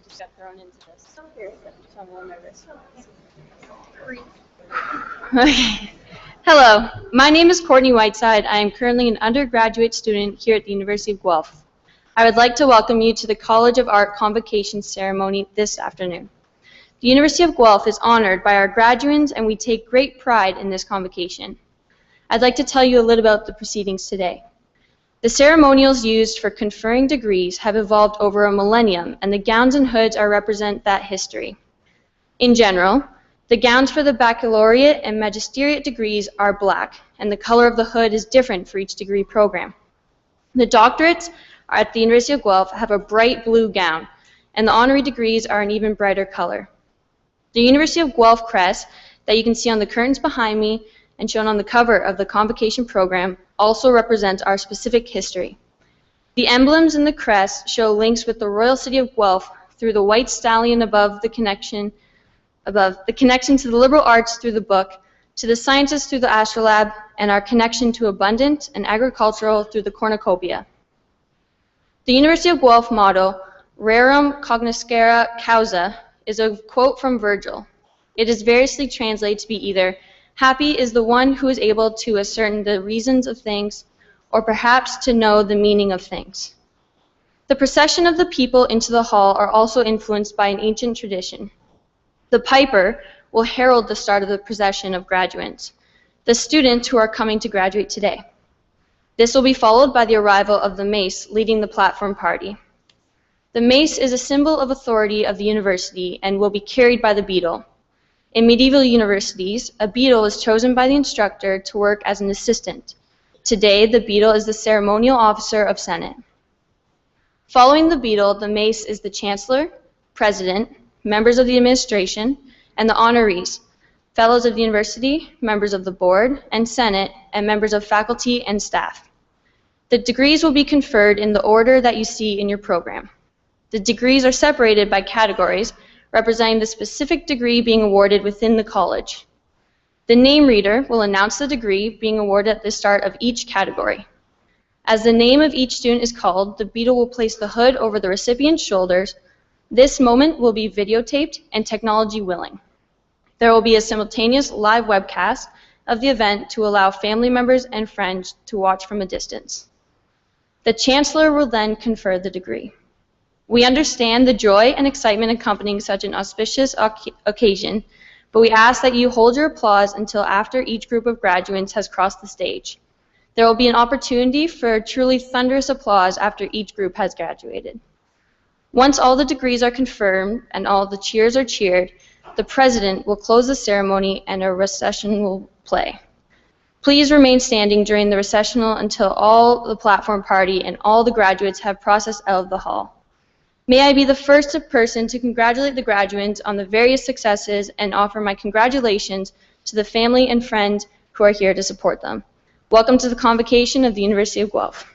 just got thrown into this. So I'm a little nervous. Okay. Hello, my name is Courtney Whiteside. I am currently an undergraduate student here at the University of Guelph. I would like to welcome you to the College of Art Convocation ceremony this afternoon. The University of Guelph is honored by our graduates, and we take great pride in this convocation. I'd like to tell you a little about the proceedings today. The ceremonials used for conferring degrees have evolved over a millennium, and the gowns and hoods represent that history. In general, the gowns for the baccalaureate and magisteriate degrees are black, and the color of the hood is different for each degree program. The doctorates at the University of Guelph have a bright blue gown, and the honorary degrees are an even brighter color. The University of Guelph crest that you can see on the curtains behind me and shown on the cover of the Convocation program also represents our specific history. The emblems in the crest show links with the Royal City of Guelph through the white stallion above the connection to the liberal arts through the book, to the sciences through the astrolabe, and our connection to abundant and agricultural through the cornucopia. The University of Guelph motto, Rerum cognoscere causa, is a quote from Virgil. It is variously translated to be either, happy is the one who is able to ascertain the reasons of things, or perhaps to know the meaning of things. The procession of the people into the hall are also influenced by an ancient tradition. The piper will herald the start of the procession of graduates, the students who are coming to graduate today. This will be followed by the arrival of the mace leading the platform party. The mace is a symbol of authority of the university and will be carried by the beadle. In medieval universities, a beadle is chosen by the instructor to work as an assistant. Today, the beadle is the ceremonial officer of Senate. Following the beadle, the mace is the chancellor, president, members of the administration, and the honorees, fellows of the university, members of the board and senate, and members of faculty and staff. The degrees will be conferred in the order that you see in your program. The degrees are separated by categories, representing the specific degree being awarded within the college. The name reader will announce the degree being awarded at the start of each category. As the name of each student is called, the beadle will place the hood over the recipient's shoulders. This moment will be videotaped and technology willing. There will be a simultaneous live webcast of the event to allow family members and friends to watch from a distance. The chancellor will then confer the degree. We understand the joy and excitement accompanying such an auspicious occasion, but we ask that you hold your applause until after each group of graduates has crossed the stage. There will be an opportunity for truly thunderous applause after each group has graduated. Once all the degrees are confirmed and all the cheers are cheered, the president will close the ceremony and a recession will play. Please remain standing during the recessional until all the platform party and all the graduates have processed out of the hall. May I be the first person to congratulate the graduates on the various successes and offer my congratulations to the family and friends who are here to support them. Welcome to the Convocation of the University of Guelph.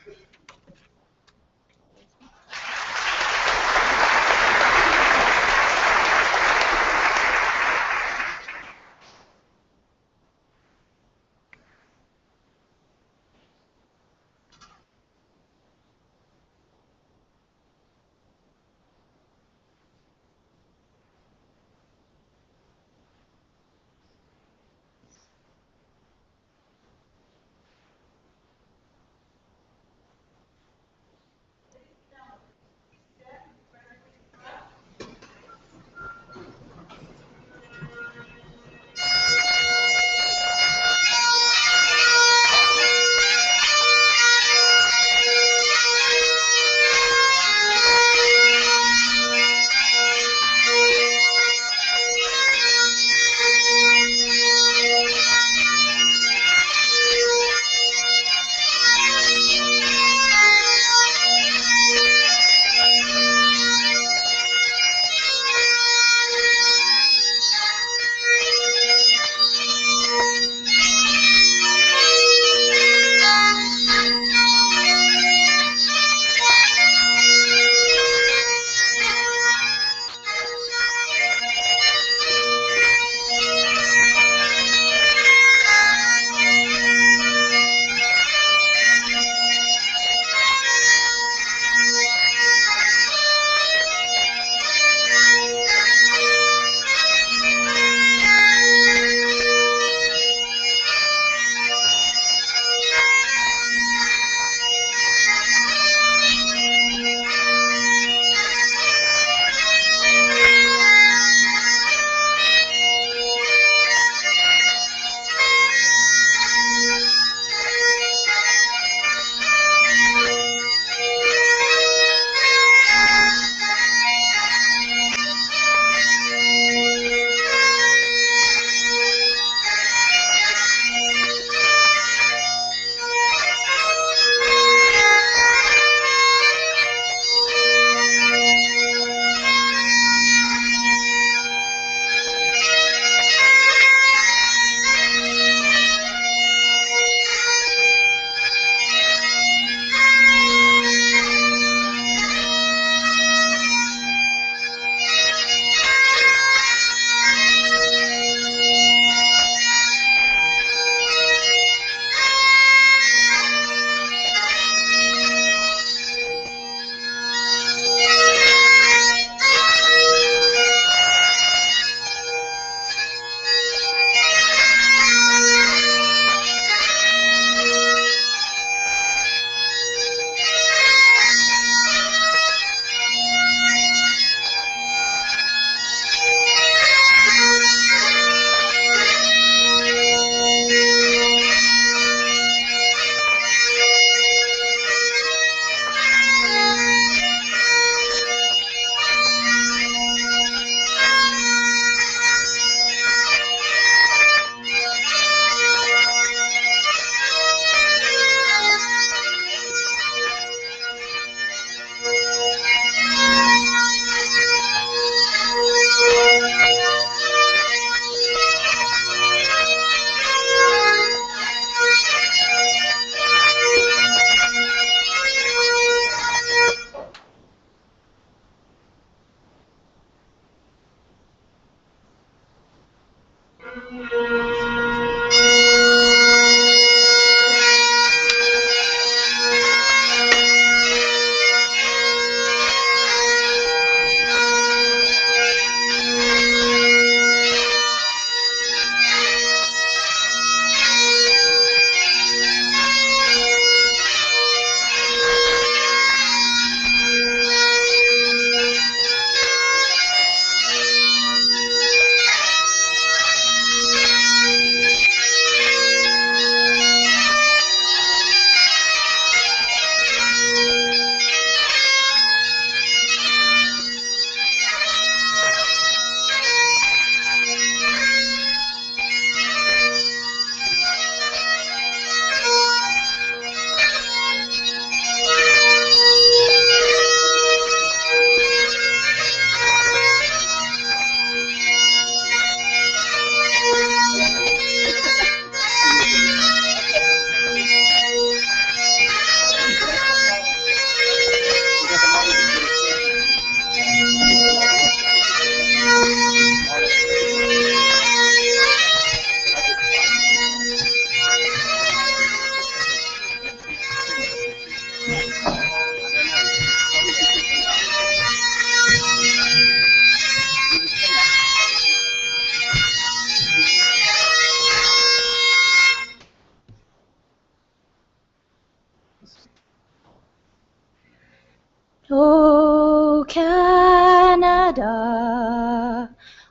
Oh, Canada,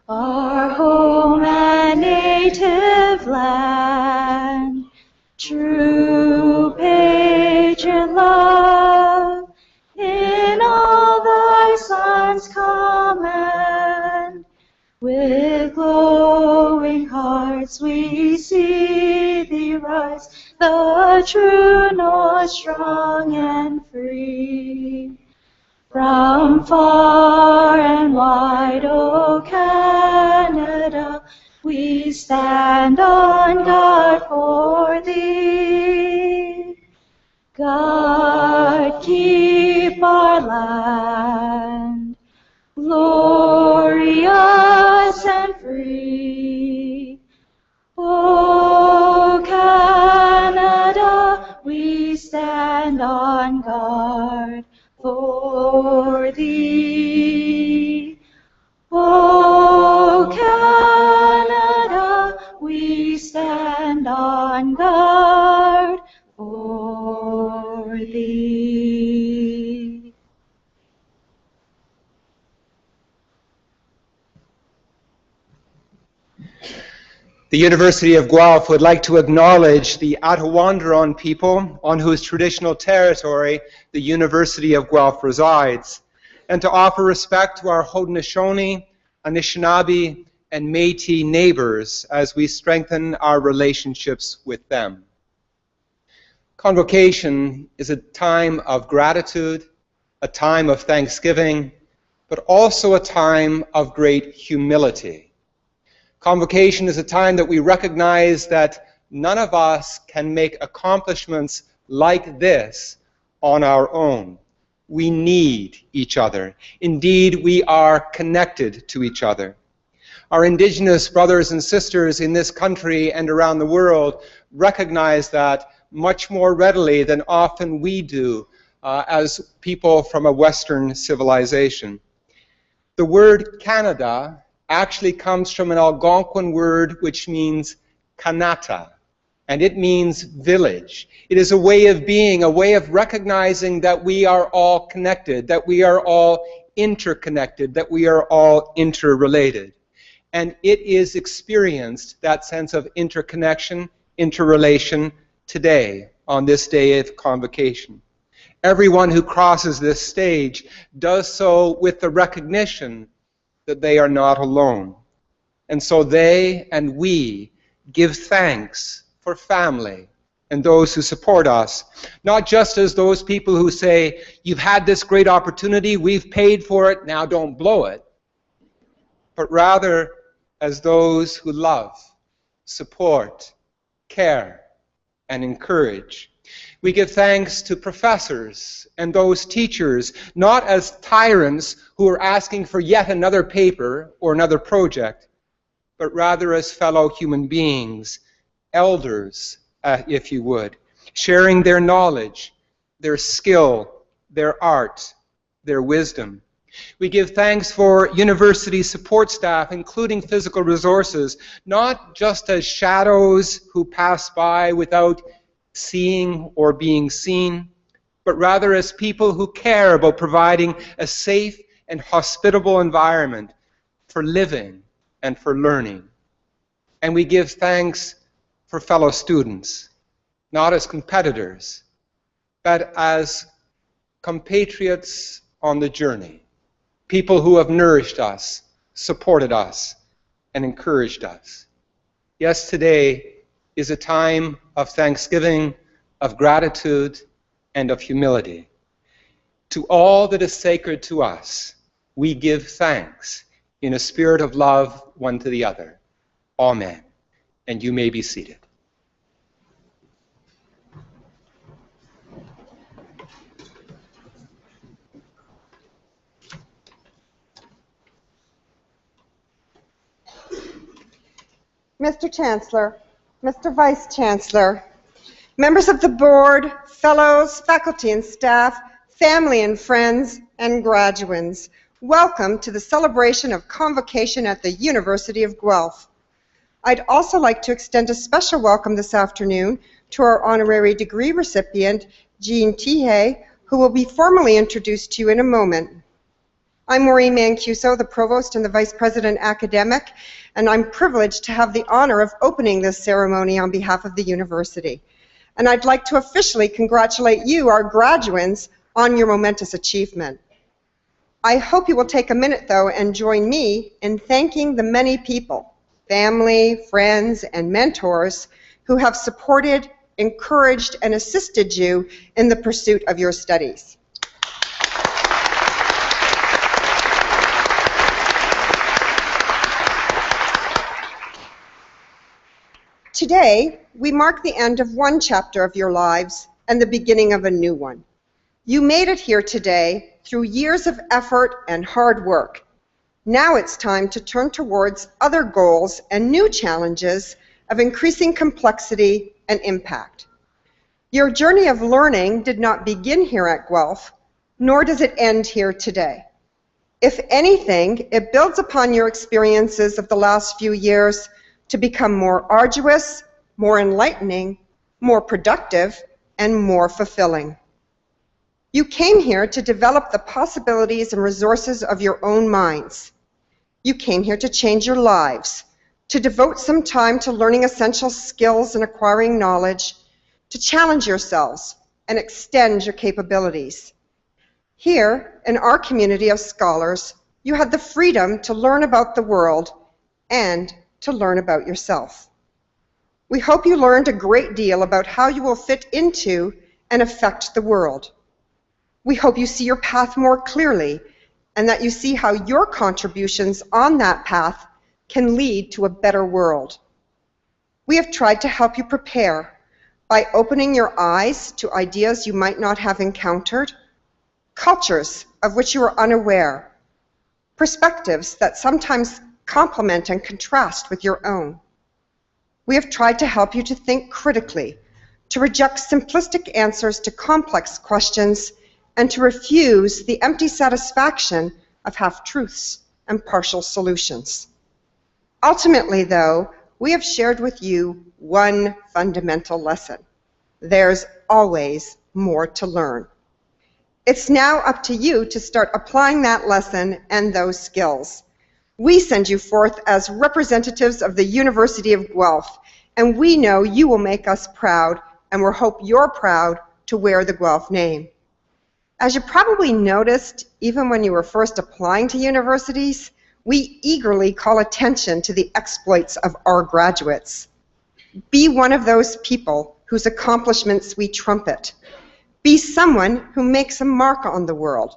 our home and native land, true patriot love, in all thy sons command. With glowing hearts we see thee rise, the true north, strong and free. From far and wide, O Canada, we stand on guard for thee. God, keep our land glorious and free. O Canada, we stand on guard for thee. O Canada, we stand on guard for thee. The University of Guelph would like to acknowledge the Attawandaron people on whose traditional territory the University of Guelph resides, and to offer respect to our Haudenosaunee, Anishinaabe, and Métis neighbors as we strengthen our relationships with them. Convocation is a time of gratitude, a time of thanksgiving, but also a time of great humility. Convocation is a time that we recognize that none of us can make accomplishments like this on our own. We need each other. Indeed, we are connected to each other. Our Indigenous brothers and sisters in this country and around the world recognize that much more readily than often we do as people from a Western civilization. The word Canada actually comes from an Algonquin word which means kanata, and it means village. It is a way of being, a way of recognizing that we are all connected, that we are all interconnected, that we are all interrelated. And it is experienced, that sense of interconnection, interrelation, today, on this day of Convocation. Everyone who crosses this stage does so with the recognition that they are not alone. And so they and we give thanks for family and those who support us, not just as those people who say, you've had this great opportunity, we've paid for it, now don't blow it, but rather as those who love, support, care, and encourage. We give thanks to professors and those teachers, not as tyrants who are asking for yet another paper or another project, but rather as fellow human beings, elders, if you would, sharing their knowledge, their skill, their art, their wisdom. We give thanks for university support staff, including physical resources, not just as shadows who pass by without seeing or being seen, but rather as people who care about providing a safe and hospitable environment for living and for learning. And we give thanks for fellow students, not as competitors, but as compatriots on the journey, people who have nourished us, supported us, and encouraged us. Yes, today is a time of thanksgiving, of gratitude, and of humility. To all that is sacred to us, we give thanks in a spirit of love one to the other. Amen. And you may be seated. Mr. Chancellor, Mr. Vice Chancellor, members of the board, fellows, faculty and staff, family and friends, and graduands, welcome to the celebration of Convocation at the University of Guelph. I'd also like to extend a special welcome this afternoon to our honorary degree recipient, Jean Tihe, who will be formally introduced to you in a moment. I'm Maureen Mancuso, the Provost and the Vice President Academic, and I'm privileged to have the honor of opening this ceremony on behalf of the university. And I'd like to officially congratulate you, our graduates, on your momentous achievement. I hope you will take a minute, though, and join me in thanking the many people, family, friends, and mentors who have supported, encouraged, and assisted you in the pursuit of your studies. Today, we mark the end of one chapter of your lives and the beginning of a new one. You made it here today through years of effort and hard work. Now it's time to turn towards other goals and new challenges of increasing complexity and impact. Your journey of learning did not begin here at Guelph, nor does it end here today. If anything, it builds upon your experiences of the last few years to become more arduous, more enlightening, more productive, and more fulfilling. You came here to develop the possibilities and resources of your own minds. You came here to change your lives, to devote some time to learning essential skills and acquiring knowledge, to challenge yourselves and extend your capabilities. Here, in our community of scholars, you had the freedom to learn about the world and to learn about yourself. We hope you learned a great deal about how you will fit into and affect the world. We hope you see your path more clearly and that you see how your contributions on that path can lead to a better world. We have tried to help you prepare by opening your eyes to ideas you might not have encountered, cultures of which you are unaware, perspectives that sometimes complement and contrast with your own. We have tried to help you to think critically, to reject simplistic answers to complex questions, and to refuse the empty satisfaction of half-truths and partial solutions. Ultimately, though, we have shared with you one fundamental lesson. There's always more to learn. It's now up to you to start applying that lesson and those skills. We send you forth as representatives of the University of Guelph, and we know you will make us proud, and we hope you're proud to wear the Guelph name. As you probably noticed, even when you were first applying to universities, we eagerly call attention to the exploits of our graduates. Be one of those people whose accomplishments we trumpet. Be someone who makes a mark on the world,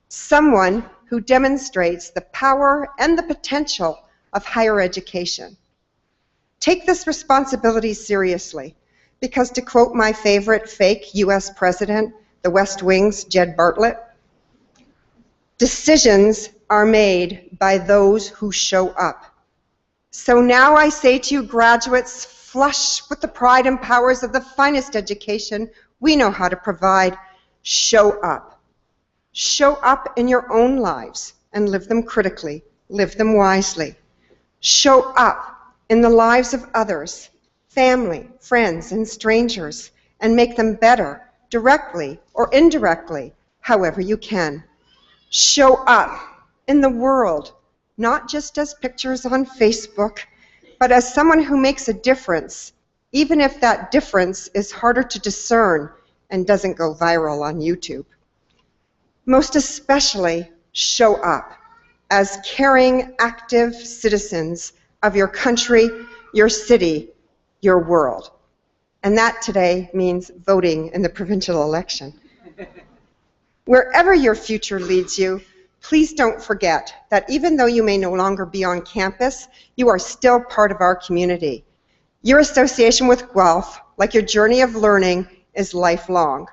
someone who demonstrates the power and the potential of higher education. Take this responsibility seriously, because to quote my favorite fake US president, the West Wing's Jed Bartlett, decisions are made by those who show up. So now I say to you graduates, flush with the pride and powers of the finest education we know how to provide, show up. Show up in your own lives and live them critically, live them wisely. Show up in the lives of others, family, friends, and strangers, and make them better, directly or indirectly, however you can. Show up in the world, not just as pictures on Facebook, but as someone who makes a difference, even if that difference is harder to discern and doesn't go viral on YouTube. Most especially, show up as caring, active citizens of your country, your city, your world. And that today means voting in the provincial election. Wherever your future leads you, please don't forget that even though you may no longer be on campus, you are still part of our community. Your association with Guelph, like your journey of learning, is lifelong.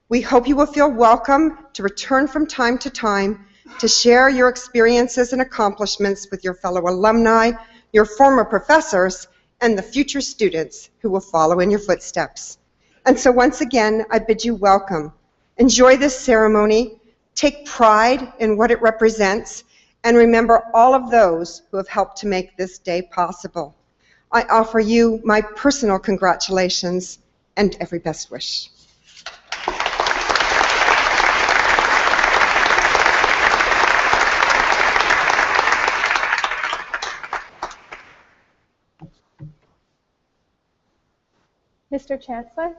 We hope you will feel welcome to return from time to time to share your experiences and accomplishments with your fellow alumni, your former professors, and the future students who will follow in your footsteps. And so once again, I bid you welcome. Enjoy this ceremony, take pride in what it represents, and remember all of those who have helped to make this day possible. I offer you my personal congratulations and every best wish. Mr. Chancellor,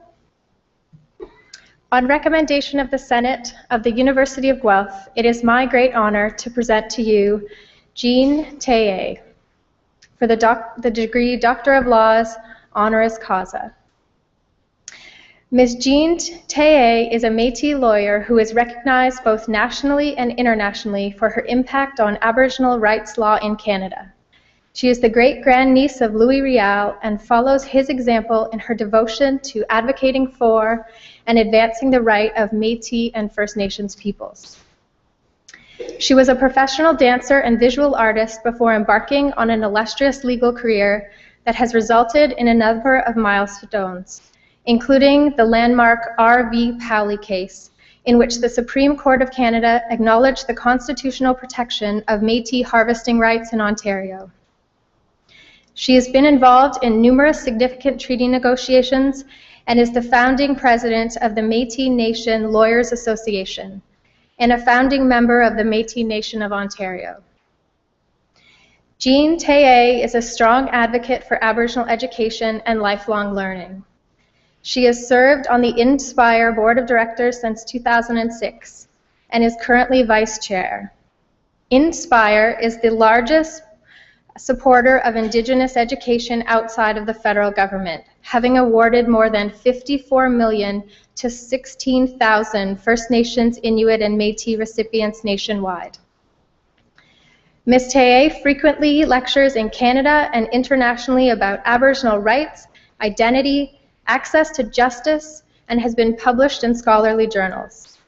on recommendation of the Senate of the University of Guelph, it is my great honor to present to you Jean Thayer for the degree Doctor of Laws, honoris causa. Ms. Jean Thayer is a Métis lawyer who is recognized both nationally and internationally for her impact on Aboriginal rights law in Canada. She is the great-grandniece of Louis Riel and follows his example in her devotion to advocating for and advancing the right of Métis and First Nations peoples. She was a professional dancer and visual artist before embarking on an illustrious legal career that has resulted in a number of milestones, including the landmark R.V. Powley case, in which the Supreme Court of Canada acknowledged the constitutional protection of Métis harvesting rights in Ontario. She has been involved in numerous significant treaty negotiations and is the founding president of the Métis Nation Lawyers Association and a founding member of the Métis Nation of Ontario. Jean Thayer is a strong advocate for Aboriginal education and lifelong learning. She has served on the Inspire Board of Directors since 2006 and is currently vice chair. Inspire is the largest supporter of Indigenous education outside of the federal government, having awarded more than $54 million to 16,000 First Nations, Inuit, and Métis recipients nationwide. Ms. Thayer frequently lectures in Canada and internationally about Aboriginal rights, identity, access to justice, and has been published in scholarly journals.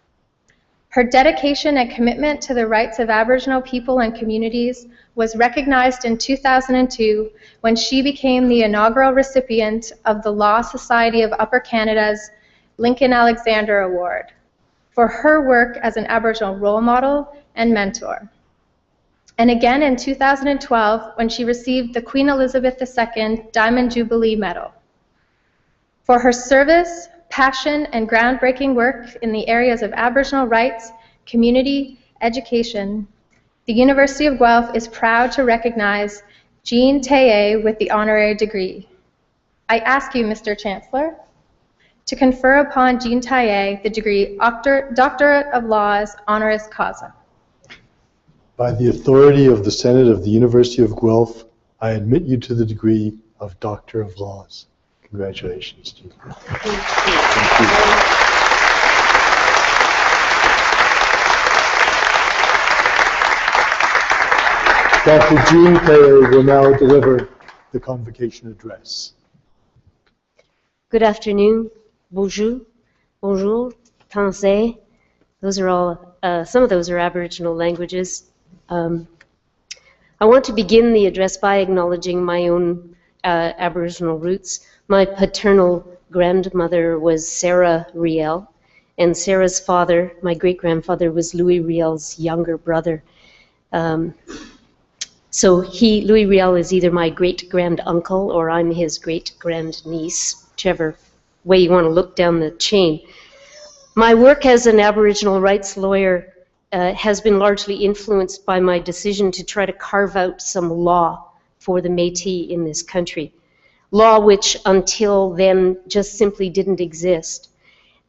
Her dedication and commitment to the rights of Aboriginal people and communities was recognized in 2002 when she became the inaugural recipient of the Law Society of Upper Canada's Lincoln Alexander Award for her work as an Aboriginal role model and mentor. And again in 2012 when she received the Queen Elizabeth II Diamond Jubilee Medal. For her service, passion, and groundbreaking work in the areas of Aboriginal rights, community, education, the University of Guelph is proud to recognize Jean Thayer with the honorary degree. I ask you, Mr. Chancellor, to confer upon Jean Thayer the degree Doctorate of Laws, honoris causa. By the authority of the Senate of the University of Guelph, I admit you to the degree of Doctor of Laws. Congratulations, Jean. Thank you. Dr. Jean Thayer will now deliver the convocation address. Good afternoon. Bonjour. Bonjour. Tansé. Those are all, some of those are Aboriginal languages. I want to begin the address by acknowledging my own Aboriginal roots. My paternal grandmother was Sarah Riel, and Sarah's father, my great-grandfather, was Louis Riel's younger brother. So Louis Riel is either my great-grand-uncle or I'm his great-grand-niece, whichever way you want to look down the chain. My work as an Aboriginal rights lawyer has been largely influenced by my decision to try to carve out some law for the Métis in this country. Law which until then just simply didn't exist.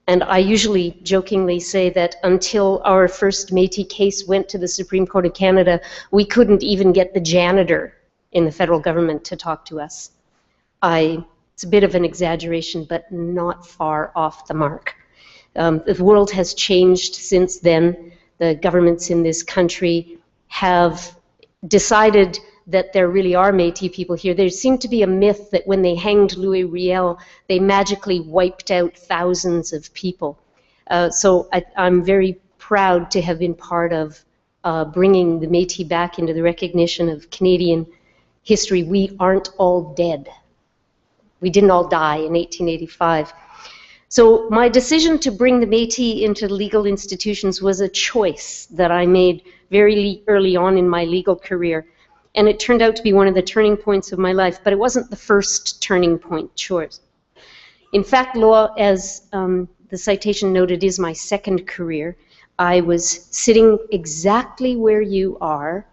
And I usually jokingly say that until our first Métis case went to the Supreme Court of Canada, we couldn't even get the janitor in the federal government to talk to us. It's a bit of an exaggeration, but not far off the mark. The world has changed since then. The governments in this country have decided that there really are Métis people here. There seemed to be a myth that when they hanged Louis Riel, they magically wiped out thousands of people. So I'm very proud to have been part of bringing the Métis back into the recognition of Canadian history. We aren't all dead. We didn't all die in 1885. So my decision to bring the Métis into legal institutions was a choice that I made very early on in my legal career. And it turned out to be one of the turning points of my life, but it wasn't the first turning point choice. In fact, law, as the citation noted, is my second career. I was sitting exactly where you are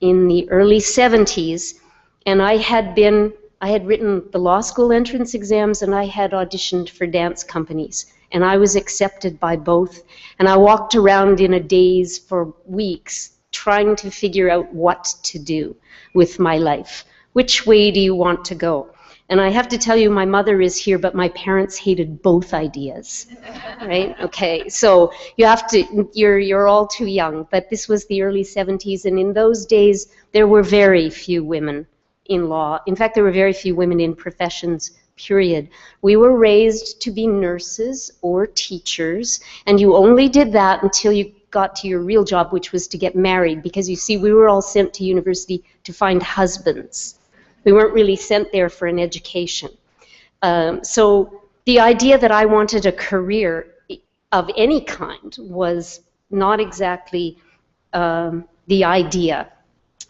in the early 70s, and I had written the law school entrance exams, and I had auditioned for dance companies, and I was accepted by both. And I walked around in a daze for weeks trying to figure out what to do with my life. Which way do you want to go? And I have to tell you, my mother is here, but my parents hated both ideas, right? Okay, so you have to, you're all too young, but this was the early 70s, and in those days, there were very few women in law. In fact, there were very few women in professions, period. We were raised to be nurses or teachers, and you only did that until you got to your real job, which was to get married, because you see, we were all sent to university to find husbands. We weren't really sent there for an education. So the idea that I wanted a career of any kind was not exactly the idea.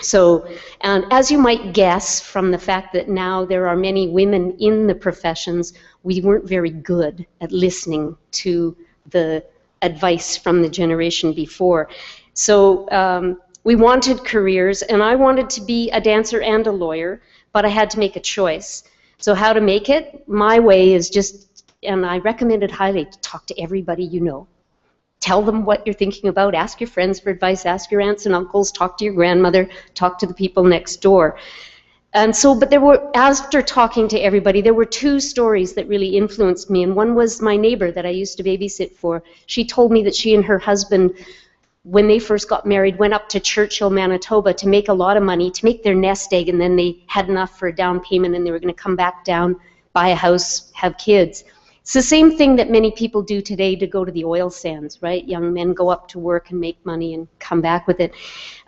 So, and as you might guess from the fact that now there are many women in the professions, we weren't very good at listening to the advice from the generation before. So we wanted careers, and I wanted to be a dancer and a lawyer, but I had to make a choice. So how to make it? My way is just, and I recommend it highly, to talk to everybody you know. Tell them what you're thinking about, ask your friends for advice, ask your aunts and uncles, talk to your grandmother, talk to the people next door. And so, but there were, after talking to everybody, there were two stories that really influenced me, and one was my neighbor that I used to babysit for. She told me that she and her husband, when they first got married, went up to Churchill, Manitoba to make a lot of money, to make their nest egg, and then they had enough for a down payment and they were going to come back down, buy a house, have kids. It's the same thing that many people do today to go to the oil sands, right? Young men go up to work and make money and come back with it.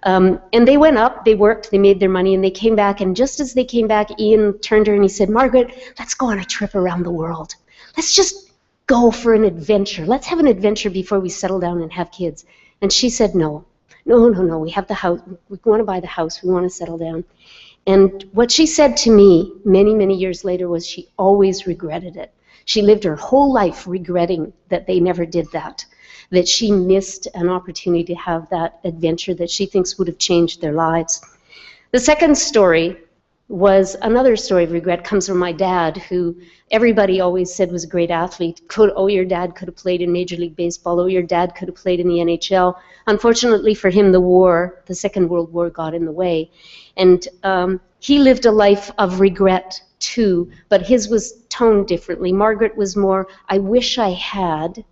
And they went up, they worked, they made their money, and they came back, and just as they came back, Ian turned to her and he said, "Margaret, let's go on a trip around the world. Let's just go for an adventure. Let's have an adventure before we settle down and have kids." And she said, no, we have the house, we want to buy the house, we want to settle down. And what she said to me many, many years later was she always regretted it. She lived her whole life regretting that they never did that she missed an opportunity to have that adventure that she thinks would have changed their lives. The second story was another story of regret, comes from my dad, who everybody always said was a great athlete. Oh, your dad could have played in Major League Baseball. Oh, your dad could have played in the NHL. Unfortunately for him, the Second World War got in the way. And he lived a life of regret too, but his was toned differently. Margaret was more, I wish I had,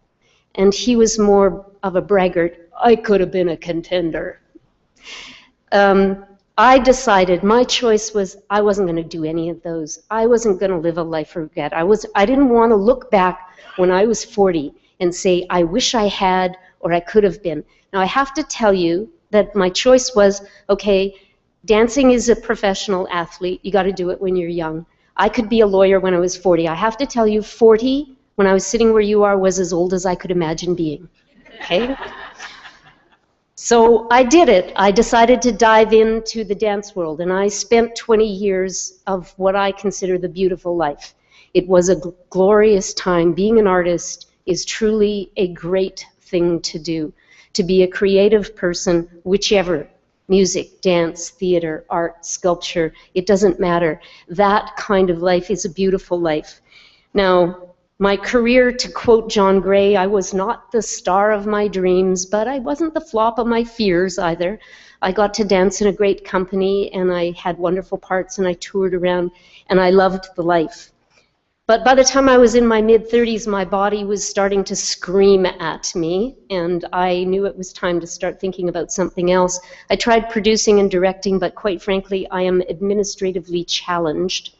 and he was more of a braggart. I could have been a contender. I decided, my choice was, I wasn't going to do any of those. I wasn't going to live a life of regret. I didn't want to look back when I was 40 and say, I wish I had, or I could have been. Now, I have to tell you that my choice was, okay, dancing is a professional athlete. You got to do it when you're young. I could be a lawyer when I was 40. I have to tell you, 40, when I was sitting where you are, was as old as I could imagine being, okay? So I did it. I decided to dive into the dance world, and I spent 20 years of what I consider the beautiful life. It was a glorious time. Being an artist is truly a great thing to do. To be a creative person, whichever, music, dance, theater, art, sculpture, it doesn't matter. That kind of life is a beautiful life. Now, my career, to quote John Gray, I was not the star of my dreams, but I wasn't the flop of my fears either. I got to dance in a great company, and I had wonderful parts, and I toured around, and I loved the life. But by the time I was in my mid-30s, my body was starting to scream at me, and I knew it was time to start thinking about something else. I tried producing and directing, but quite frankly, I am administratively challenged,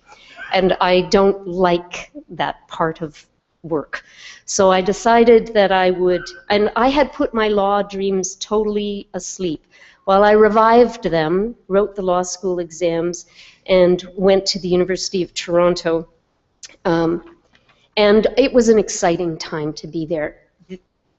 and I don't like that part of work. So I decided that I would, and I had put my law dreams totally asleep. While I revived them, wrote the law school exams, and went to the University of Toronto. And it was an exciting time to be there.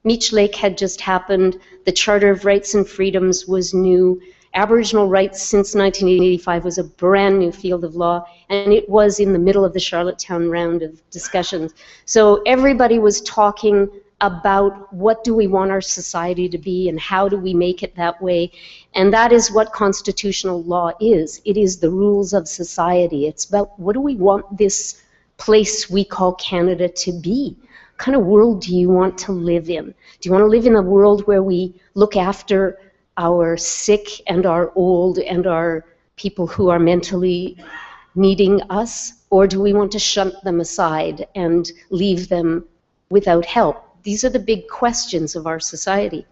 Meech Lake had just happened. The Charter of Rights and Freedoms was new. Aboriginal rights since 1985 was a brand new field of law, and it was in the middle of the Charlottetown round of discussions. So everybody was talking about what do we want our society to be and how do we make it that way. And that is what constitutional law is. It is the rules of society. It's about what do we want this place we call Canada to be? What kind of world do you want to live in? Do you want to live in a world where we look after our sick and our old and our people who are mentally needing us? Or do we want to shunt them aside and leave them without help? These are the big questions of our society.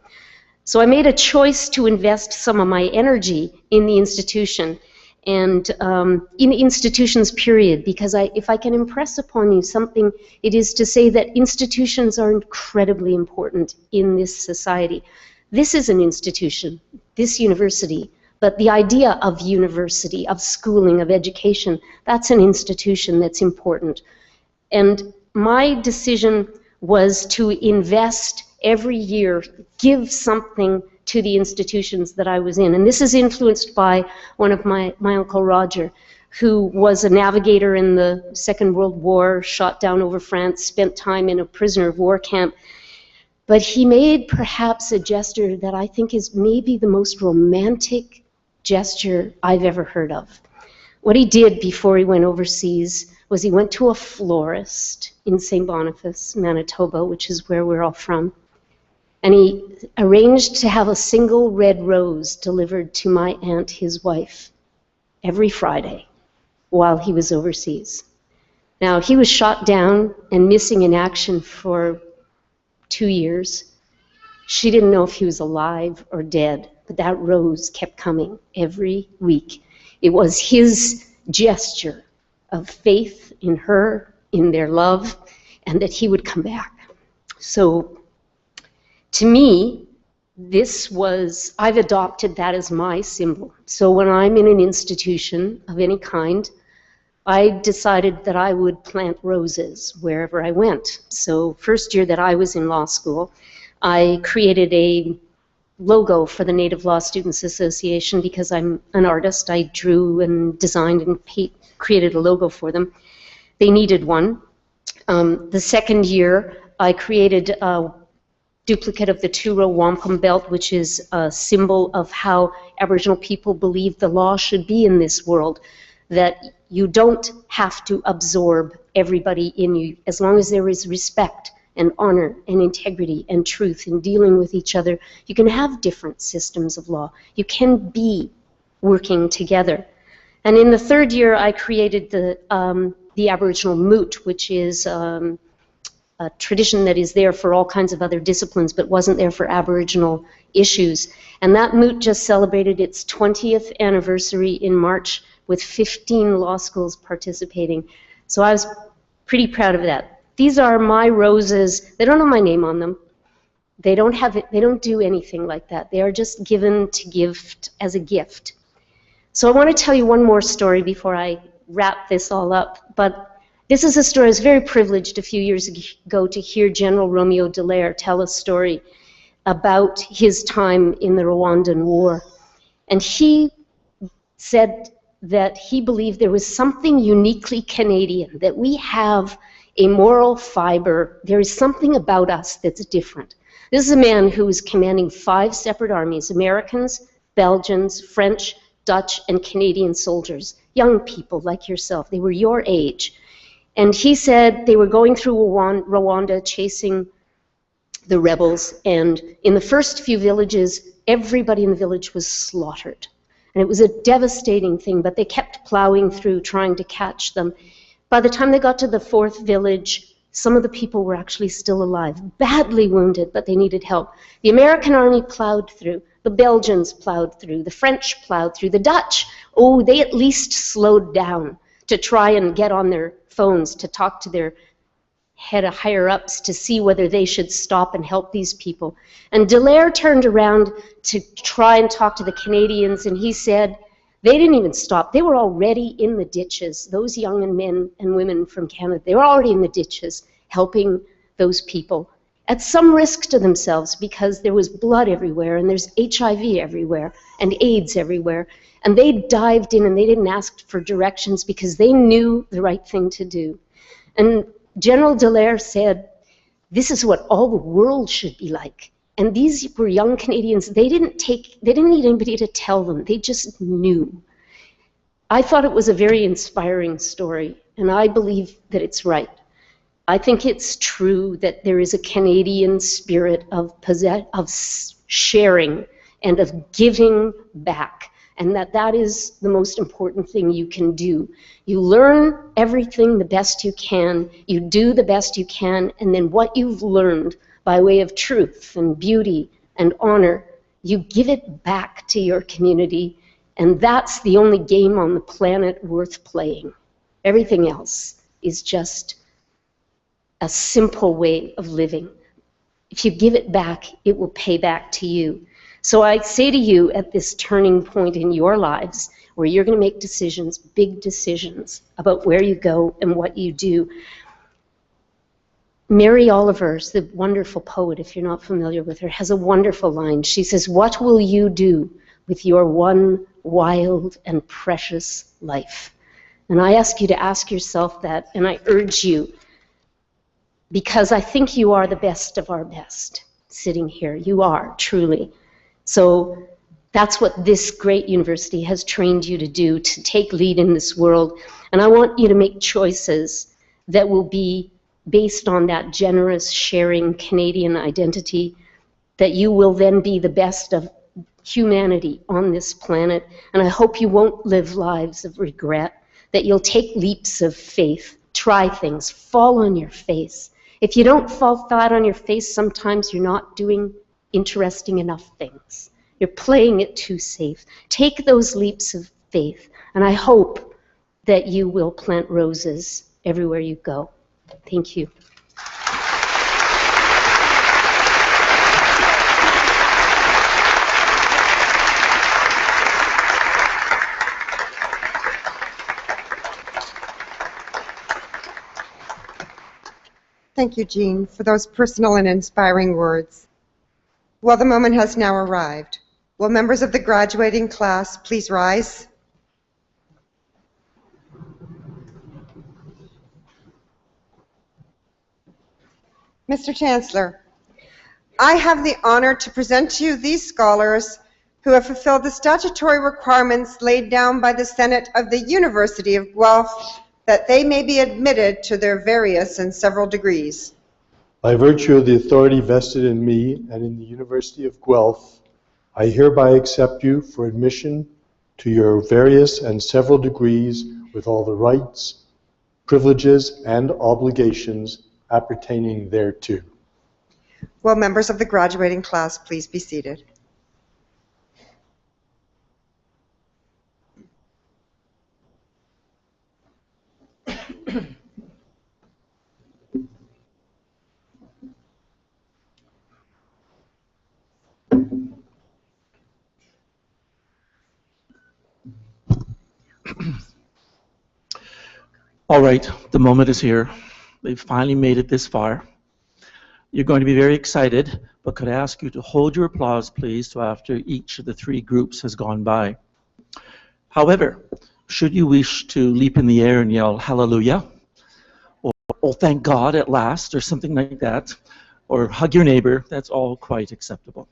So I made a choice to invest some of my energy in the institution and in institutions, period, because if I can impress upon you something, it is to say that institutions are incredibly important in this society. This is an institution, this university, but the idea of university, of schooling, of education, that's an institution that's important. And my decision was to invest every year, give something to the institutions that I was in. And this is influenced by one of my Uncle Roger, who was a navigator in the Second World War, shot down over France, spent time in a prisoner of war camp. But he made perhaps a gesture that I think is maybe the most romantic gesture I've ever heard of. What he did before he went overseas was he went to a florist in St. Boniface, Manitoba, which is where we're all from, and he arranged to have a single red rose delivered to my aunt, his wife, every Friday while he was overseas. Now, he was shot down and missing in action for 2 years. She didn't know if he was alive or dead, but that rose kept coming every week. It was his gesture of faith in her, in their love, and that he would come back. So to me, I've adopted that as my symbol. So when I'm in an institution of any kind, I decided that I would plant roses wherever I went. So first year that I was in law school, I created a logo for the Native Law Students Association because I'm an artist. I drew and designed and created a logo for them. They needed one. The second year, I created a duplicate of the two-row wampum belt, which is a symbol of how Aboriginal people believe the law should be in this world, that you don't have to absorb everybody in you. As long as there is respect and honor and integrity and truth in dealing with each other, you can have different systems of law. You can be working together. And in the third year, I created the Aboriginal moot, which is a tradition that is there for all kinds of other disciplines, but wasn't there for Aboriginal issues. And that moot just celebrated its 20th anniversary in March with 15 law schools participating. So I was pretty proud of that. These are my roses. They don't have my name on them. They don't have it. They don't do anything like that. They are just given to gift as a gift. So I want to tell you one more story before I wrap this all up. But this is a story. I was very privileged a few years ago to hear General Romeo Dallaire tell a story about his time in the Rwandan War. And he said that he believed there was something uniquely Canadian, that we have a moral fiber. There is something about us that's different. This is a man who was commanding 5 separate armies, Americans, Belgians, French, Dutch, and Canadian soldiers, young people like yourself. They were your age. And he said they were going through Rwanda chasing the rebels, and in the first few villages, everybody in the village was slaughtered. And it was a devastating thing, but they kept plowing through, trying to catch them. By the time they got to the 4th village, some of the people were actually still alive, badly wounded, but they needed help. The American army plowed through. The Belgians plowed through. The French plowed through. The Dutch, they at least slowed down to try and get on their phones to talk to their higher-ups to see whether they should stop and help these people. And Dallaire turned around to try and talk to the Canadians, and he said they didn't even stop. They were already in the ditches. Those young men and women from Canada, they were already in the ditches helping those people. at some risk to themselves because there was blood everywhere and there's HIV everywhere and AIDS everywhere. And they dived in and they didn't ask for directions because they knew the right thing to do. And General Dallaire said, this is what all the world should be like. And these were young Canadians. They didn't need anybody to tell them. They just knew. I thought it was a very inspiring story, and I believe that it's right. I think it's true that there is a Canadian spirit of sharing and of giving back, and that is the most important thing you can do. You learn everything the best you can, you do the best you can, and then what you've learned by way of truth and beauty and honor, you give it back to your community, and that's the only game on the planet worth playing. Everything else is just a simple way of living. If you give it back, it will pay back to you. So I say to you at this turning point in your lives, where you're going to make decisions, big decisions, about where you go and what you do. Mary Oliver's, the wonderful poet, if you're not familiar with her, has a wonderful line. She says, "What will you do with your one wild and precious life?" And I ask you to ask yourself that, and I urge you, because I think you are the best of our best sitting here. You are, truly. So that's what this great university has trained you to do, to take lead in this world. And I want you to make choices that will be based on that generous, sharing Canadian identity, that you will then be the best of humanity on this planet. And I hope you won't live lives of regret, that you'll take leaps of faith, try things, fall on your face. If you don't fall flat on your face, sometimes you're not doing interesting enough things. You're playing it too safe. Take those leaps of faith, and I hope that you will plant roses everywhere you go. Thank you. Thank you, Jean, for those personal and inspiring words. Well, the moment has now arrived. Will members of the graduating class please rise? Mr. Chancellor, I have the honor to present to you these scholars who have fulfilled the statutory requirements laid down by the Senate of the University of Guelph that they may be admitted to their various and several degrees. By virtue of the authority vested in me and in the University of Guelph, I hereby accept you for admission to your various and several degrees with all the rights, privileges, and obligations appertaining thereto. Will members of the graduating class please be seated? All right, the moment is here. They've finally made it this far. You're going to be very excited, but could I ask you to hold your applause, please, till after each of the three groups has gone by. However, should you wish to leap in the air and yell, hallelujah, or oh, thank God at last, or something like that, or hug your neighbor, that's all quite acceptable.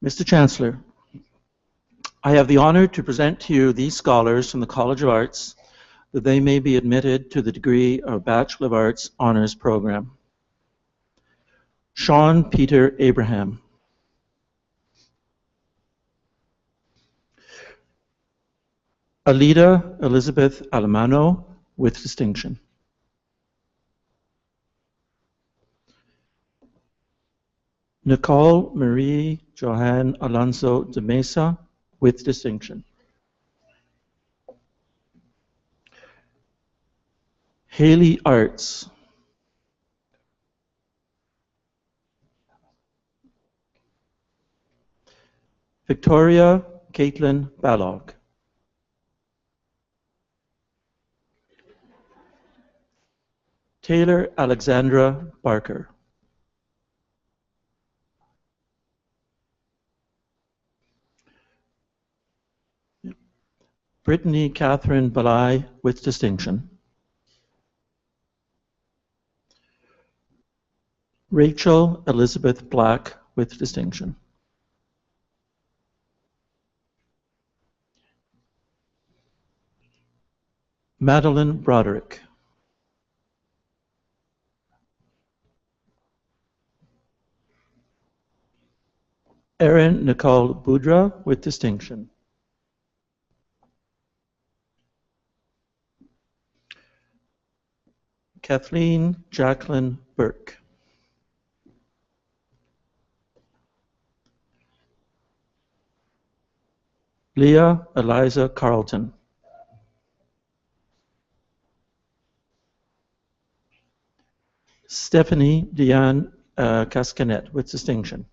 Mr. Chancellor, I have the honor to present to you these scholars from the College of Arts that they may be admitted to the degree of Bachelor of Arts Honors Program. Sean Peter Abraham. Alida Elizabeth Alemano with distinction. Nicole Marie Johanne Alonso de Mesa with distinction. Haley Arts. Victoria Caitlin Ballog. Taylor Alexandra Barker. Brittany Catherine Balai with distinction. Rachel Elizabeth Black with distinction. Madeline Broderick. Erin Nicole Boudra with distinction. Kathleen Jacqueline Burke. Leah Eliza Carlton. Stephanie Diane Cascanet with distinction.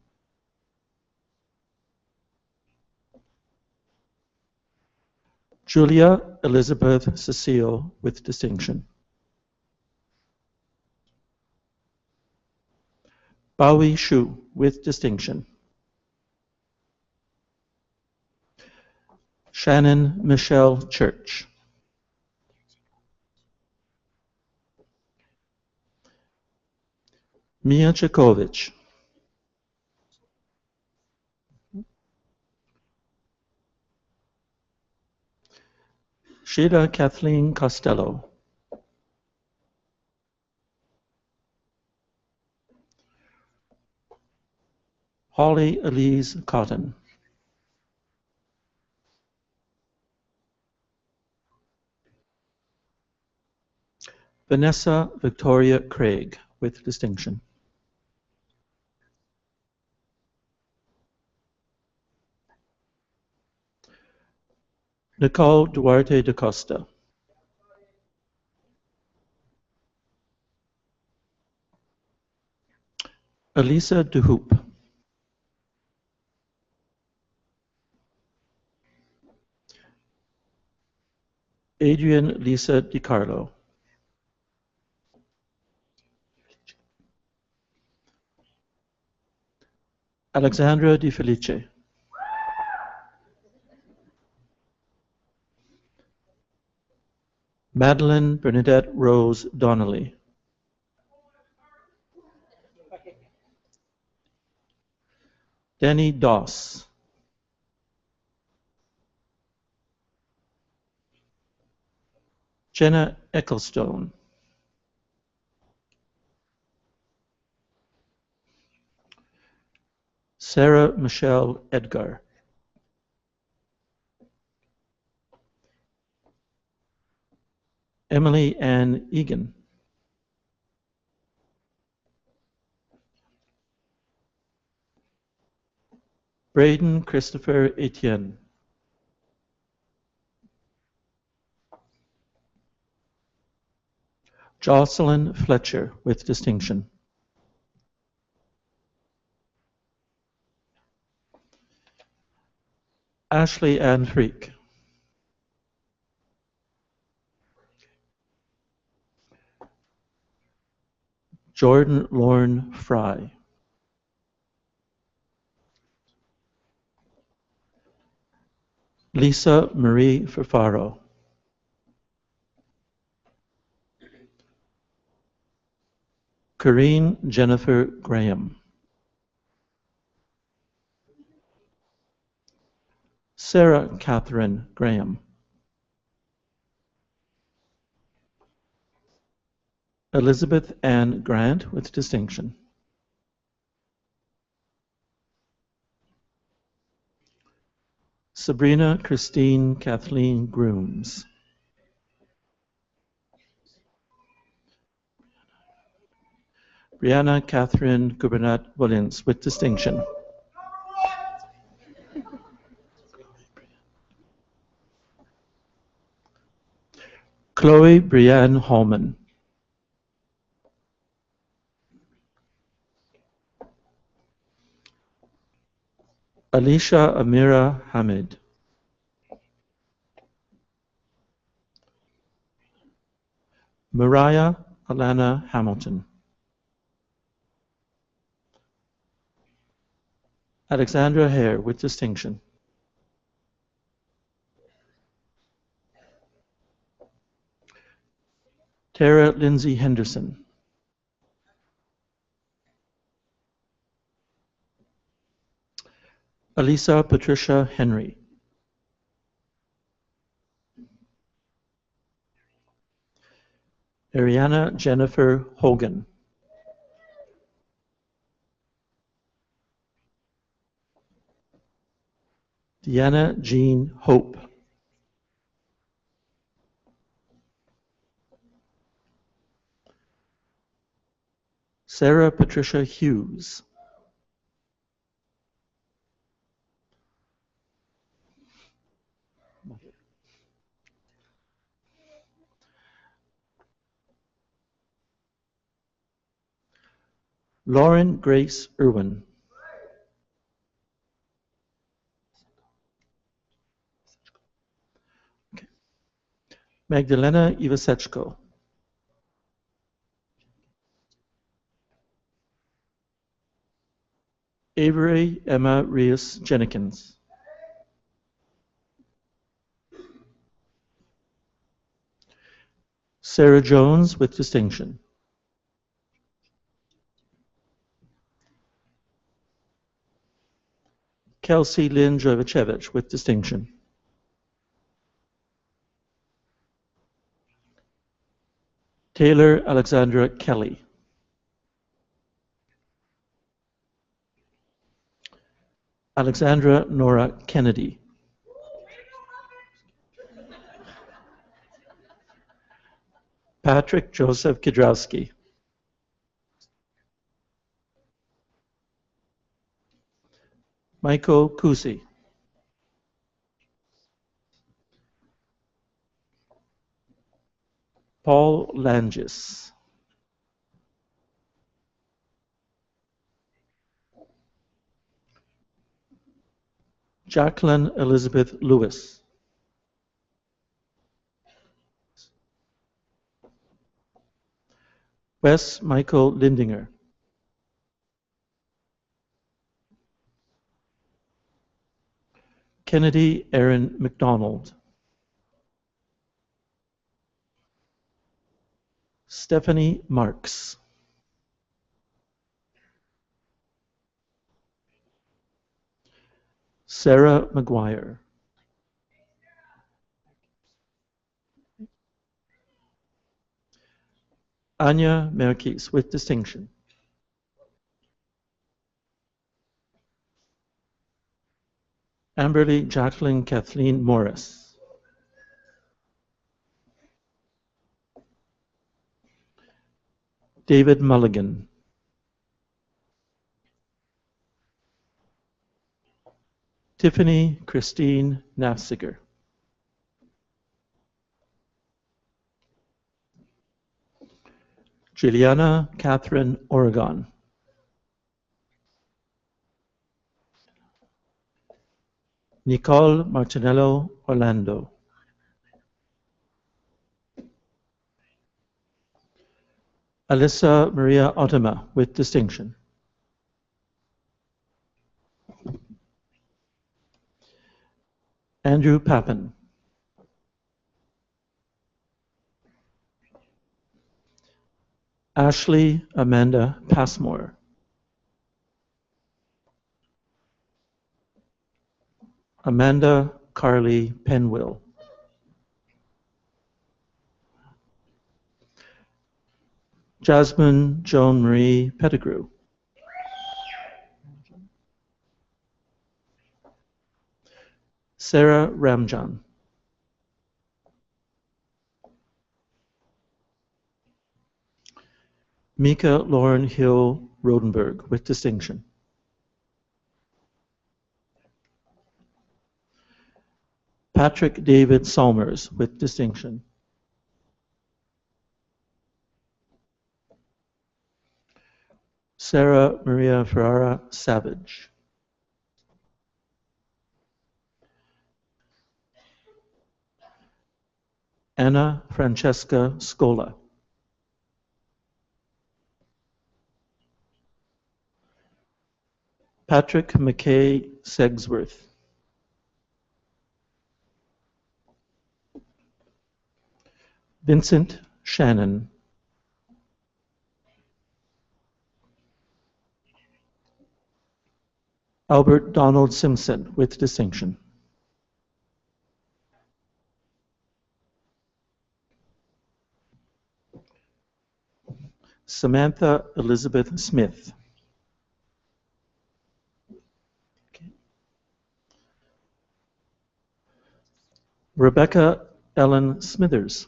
Julia Elizabeth Cecile with distinction. Bowie Shu with distinction. Shannon Michelle Church. Mia Chakovich. Sheila Kathleen Costello. Holly Elise Cotton. Vanessa Victoria Craig with distinction. Nicole Duarte da Costa. Elisa DeHoop. Adrian Lisa DiCarlo. Alexandra Di Felice. Madeline Bernadette Rose Donnelly. Denny Doss. Jenna Ecclestone. Sarah Michelle Edgar. Emily Ann Egan. Braden Christopher Etienne. Jocelyn Fletcher with distinction. Ashley Ann Freak. Jordan Lorne Fry. Lisa Marie Fafaro. Corinne Jennifer Graham. Sarah Catherine Graham. Elizabeth Ann Grant with distinction. Sabrina Christine Kathleen Grooms. Brianna Catherine Gubernat Williams with distinction. Chloe Brianne Holman. Alicia Amira Hamid. Mariah Alana Hamilton. Alexandra Hare with distinction. Tara Lindsay Henderson. Elisa Patricia Henry. Ariana Jennifer Hogan. Deanna Jean Hope. Sarah Patricia Hughes. Lauren Grace Irwin. Okay. Magdalena Ivasechko. Avery Emma Reyes Jenikins. Sarah Jones with distinction. Kelsey Lynn Jovicevich with distinction. Taylor Alexandra Kelly. Alexandra Nora Kennedy. Patrick Joseph Kidrowski. Michael Kusi. Paul Langis. Jacqueline Elizabeth Lewis. Wes Michael Lindinger. Kennedy Aaron McDonald. Stephanie Marks. Sarah McGuire. Anya Merkis with distinction. Amberly Jacqueline Kathleen Morris. David Mulligan. Tiffany Christine Nafziger. Juliana Catherine Oregon. Nicole Martinello Orlando. Alyssa Maria Ottema with distinction. Andrew Pappen. Ashley Amanda Passmore. Amanda Carly Penwill. Jasmine Joan Marie Pettigrew. Sarah Ramjan. Mika Lauren Hill Rodenberg with distinction. Patrick David Salmers with distinction. Sarah Maria Ferrara Savage. Anna Francesca Scola. Patrick McKay Segsworth. Vincent Shannon. Albert Donald Simpson with distinction. Samantha Elizabeth Smith. Okay. Rebecca Ellen Smithers.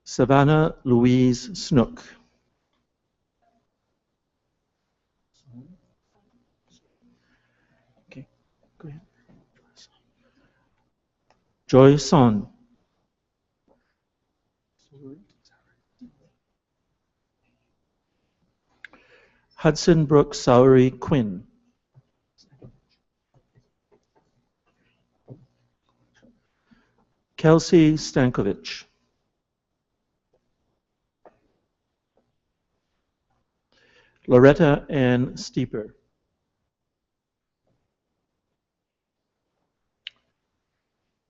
Savannah Louise Snook. Okay, go ahead. Joy Son. Hudson Brooks Sowery Quinn. Kelsey Stankovich. Loretta Ann Steeper.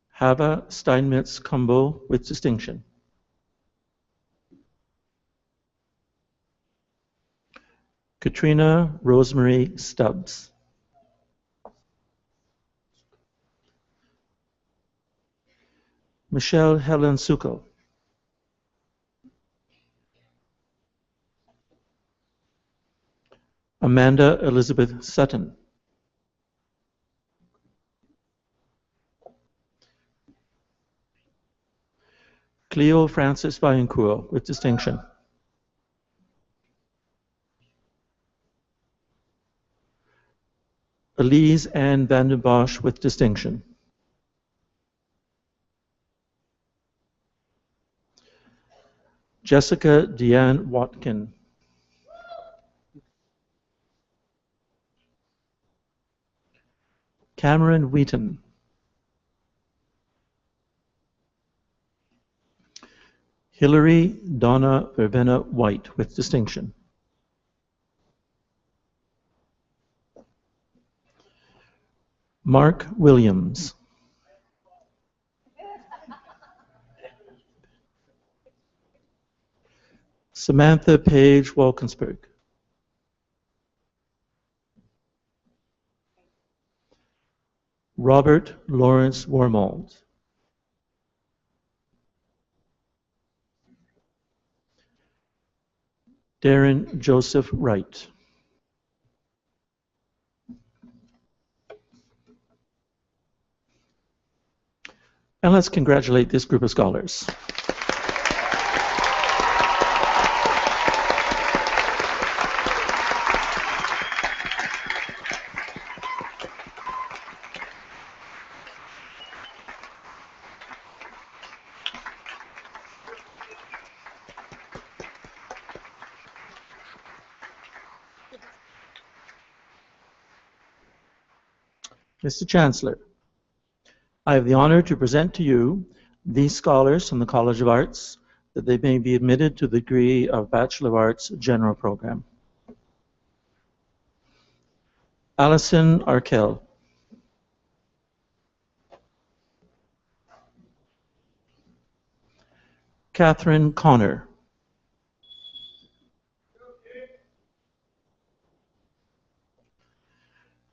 Hava Steinmetz Kumbo with distinction. Katrina Rosemary Stubbs. Michelle Helen Succo. Amanda Elizabeth Sutton. Cleo Francis Vaillancourt with distinction. Elise Ann van den Bosch with distinction. Jessica Deanne Watkin. Cameron Wheaton. Hillary Donna Verbenna White with distinction. Mark Williams. Samantha Page Walkensberg. Robert Lawrence Wormold. Darren Joseph Wright. And let's congratulate this group of scholars. Mr. Chancellor, I have the honor to present to you these scholars from the College of Arts that they may be admitted to the degree of Bachelor of Arts General Program. Alison Arkell. Catherine Connor.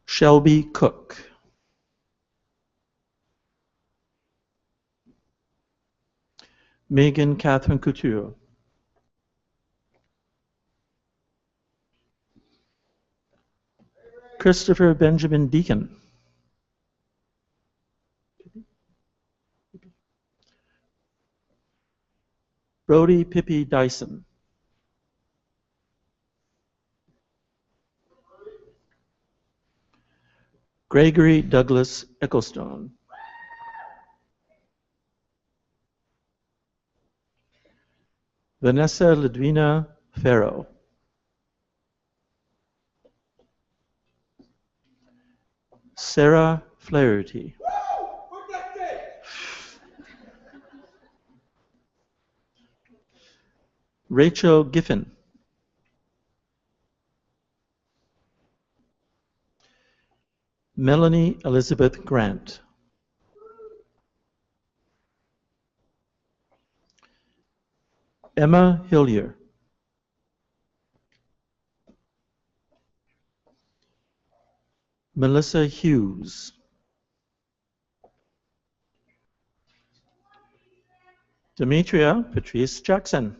Shelby Cook. Megan Catherine Couture. Christopher Benjamin Deacon. Brody Pippi Dyson. Gregory Douglas Ecclestone. Vanessa Ledwina Farrow. Sarah Flaherty. Rachel Giffen. Melanie Elizabeth Grant. Emma Hillier. Melissa Hughes. Demetria Patrice Jackson.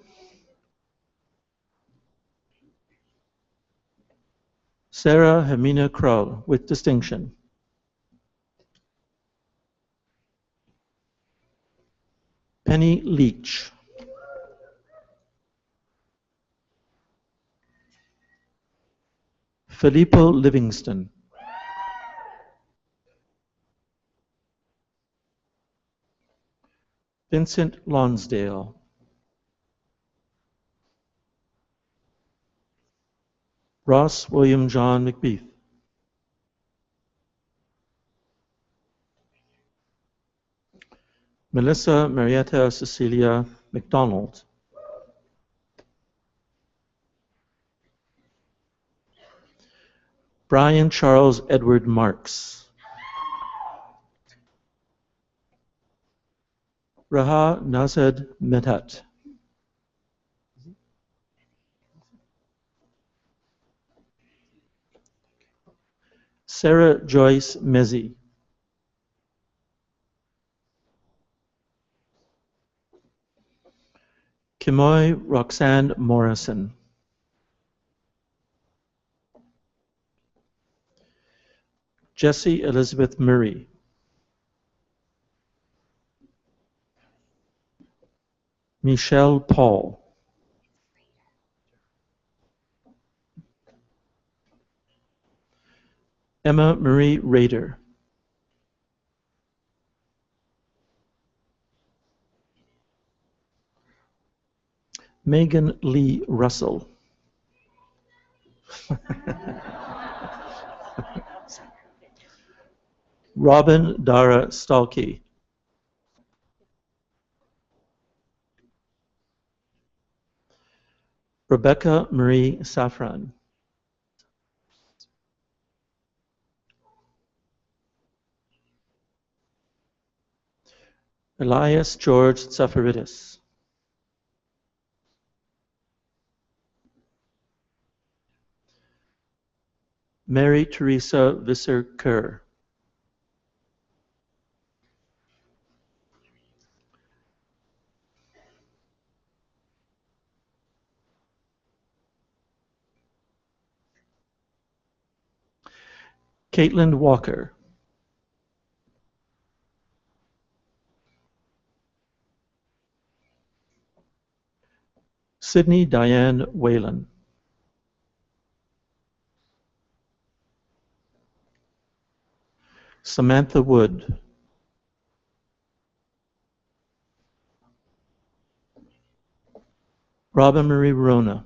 Sarah Hermina Kroll with distinction. Penny Leach. Filippo Livingston. Vincent Lonsdale. Ross William John McBeath. Melissa Marietta Cecilia McDonald. Brian Charles Edward Marks. Raha Nazad Medhat. Sarah Joyce Mezzi. Kimoy Roxanne Morrison. Jessie Elizabeth Murray. Michelle Paul. Emma Marie Rader. Megan Lee Russell. Robin Dara Stalkey. Rebecca Marie Safran. Elias George Tsafaridis. Mary Teresa Visser Kerr. Caitlin Walker. Sydney Diane Whalen. Samantha Wood. Robin Marie Rona.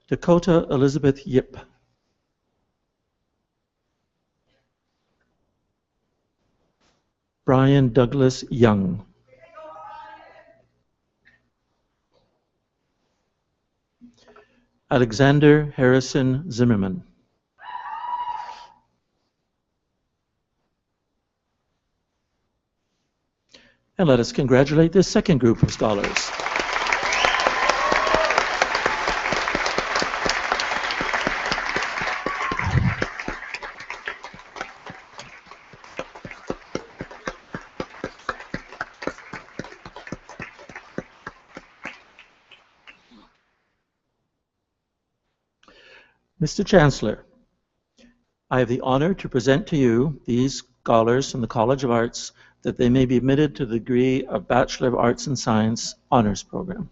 Dakota Elizabeth Yip. Brian Douglas Young. Alexander Harrison Zimmerman. And let us congratulate this second group of scholars. Mr. Chancellor, I have the honor to present to you these scholars from the College of Arts that they may be admitted to the degree of Bachelor of Arts and Science Honors Program.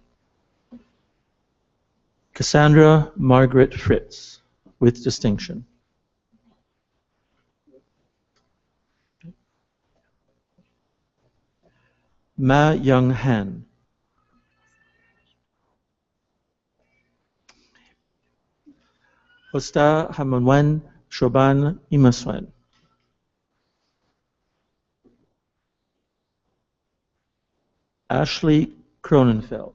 Cassandra Margaret Fritz, with distinction. Ma Young Han. Hosta Hamanwen Shoban Imaswen. Ashley Cronenfeld.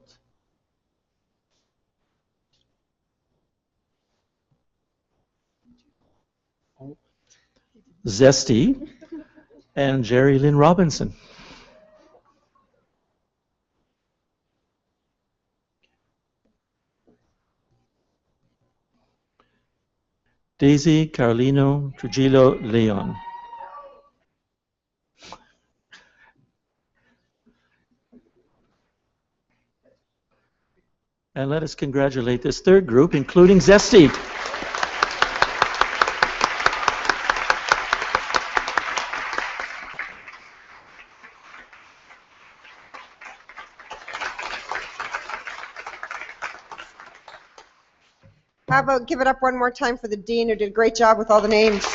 Zesty and Jerry Lynn Robinson. Daisy Carolino Trujillo Leon. And let us congratulate this third group, including Zesty. How about give it up one more time for the dean, who did a great job with all the names.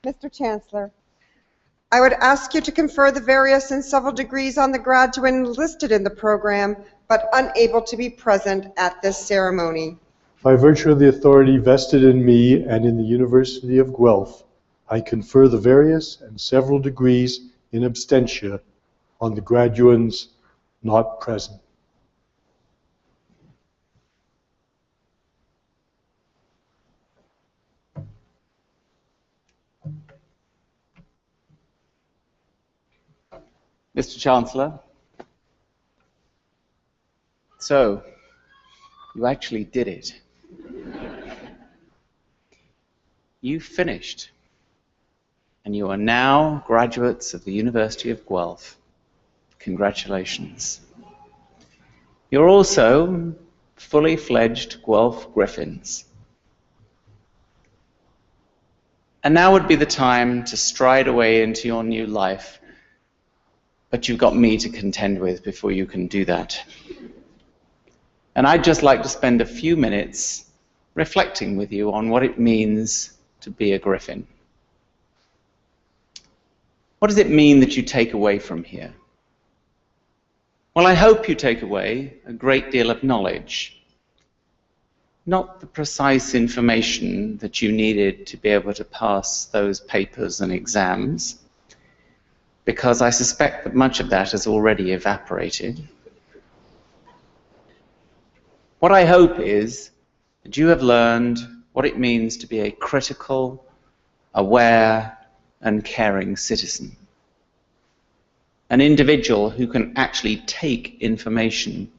Mr. Chancellor, I would ask you to confer the various and several degrees on the graduate listed in the program, but unable to be present at this ceremony. By virtue of the authority vested in me and in the University of Guelph, I confer the various and several degrees in absentia on the graduands not present. Mr. Chancellor, so you actually did it. You finished, and you are now graduates of the University of Guelph. Congratulations. You're also fully fledged Guelph Griffins. And now would be the time to stride away into your new life. But you've got me to contend with before you can do that. And I'd just like to spend a few minutes reflecting with you on what it means to be a Griffin. What does it mean that you take away from here? Well, I hope you take away a great deal of knowledge. Not the precise information that you needed to be able to pass those papers and exams, because I suspect that much of that has already evaporated. What I hope is that you have learned what it means to be a critical, aware, and caring citizen. An individual who can actually take information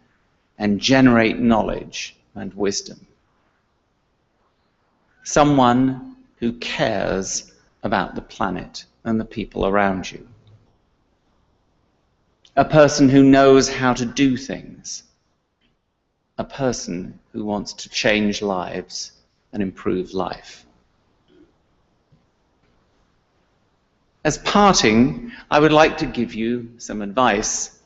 and generate knowledge and wisdom. Someone who cares about the planet and the people around you. A person who knows how to do things. A person who wants to change lives and improve life. As parting, I would like to give you some advice,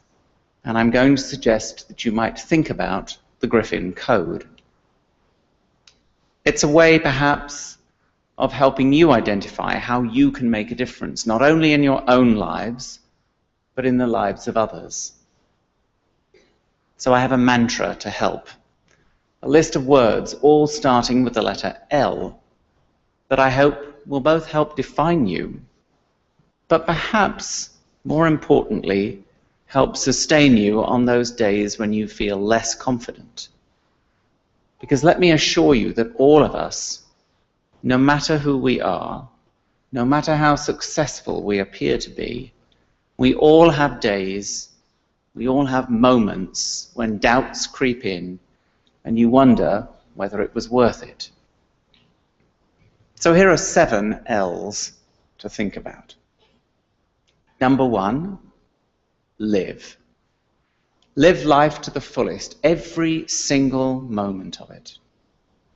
and I'm going to suggest that you might think about the Griffin Code. It's a way, perhaps, of helping you identify how you can make a difference, not only in your own lives, but in the lives of others. So I have a mantra to help. A list of words, all starting with the letter L, that I hope will both help define you, but perhaps, more importantly, help sustain you on those days when you feel less confident. Because let me assure you that all of us, no matter who we are, no matter how successful we appear to be, we all have days, we all have moments when doubts creep in and you wonder whether it was worth it. So here are 7 L's to think about. Number 1, live. Live life to the fullest, every single moment of it.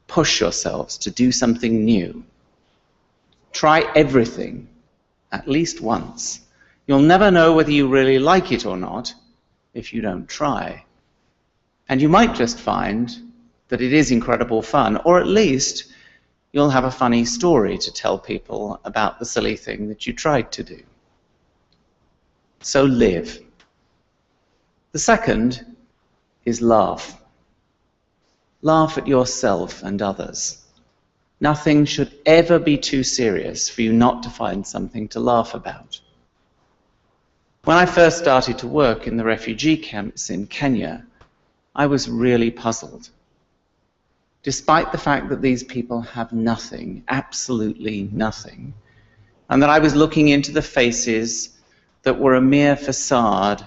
Push yourselves to do something new. Try everything, at least once. You'll never know whether you really like it or not if you don't try. And you might just find that it is incredible fun, or at least you'll have a funny story to tell people about the silly thing that you tried to do. So live. The second is laugh. Laugh at yourself and others. Nothing should ever be too serious for you not to find something to laugh about. When I first started to work in the refugee camps in Kenya, I was really puzzled. Despite the fact that these people have nothing, absolutely nothing, and that I was looking into the faces that were a mere facade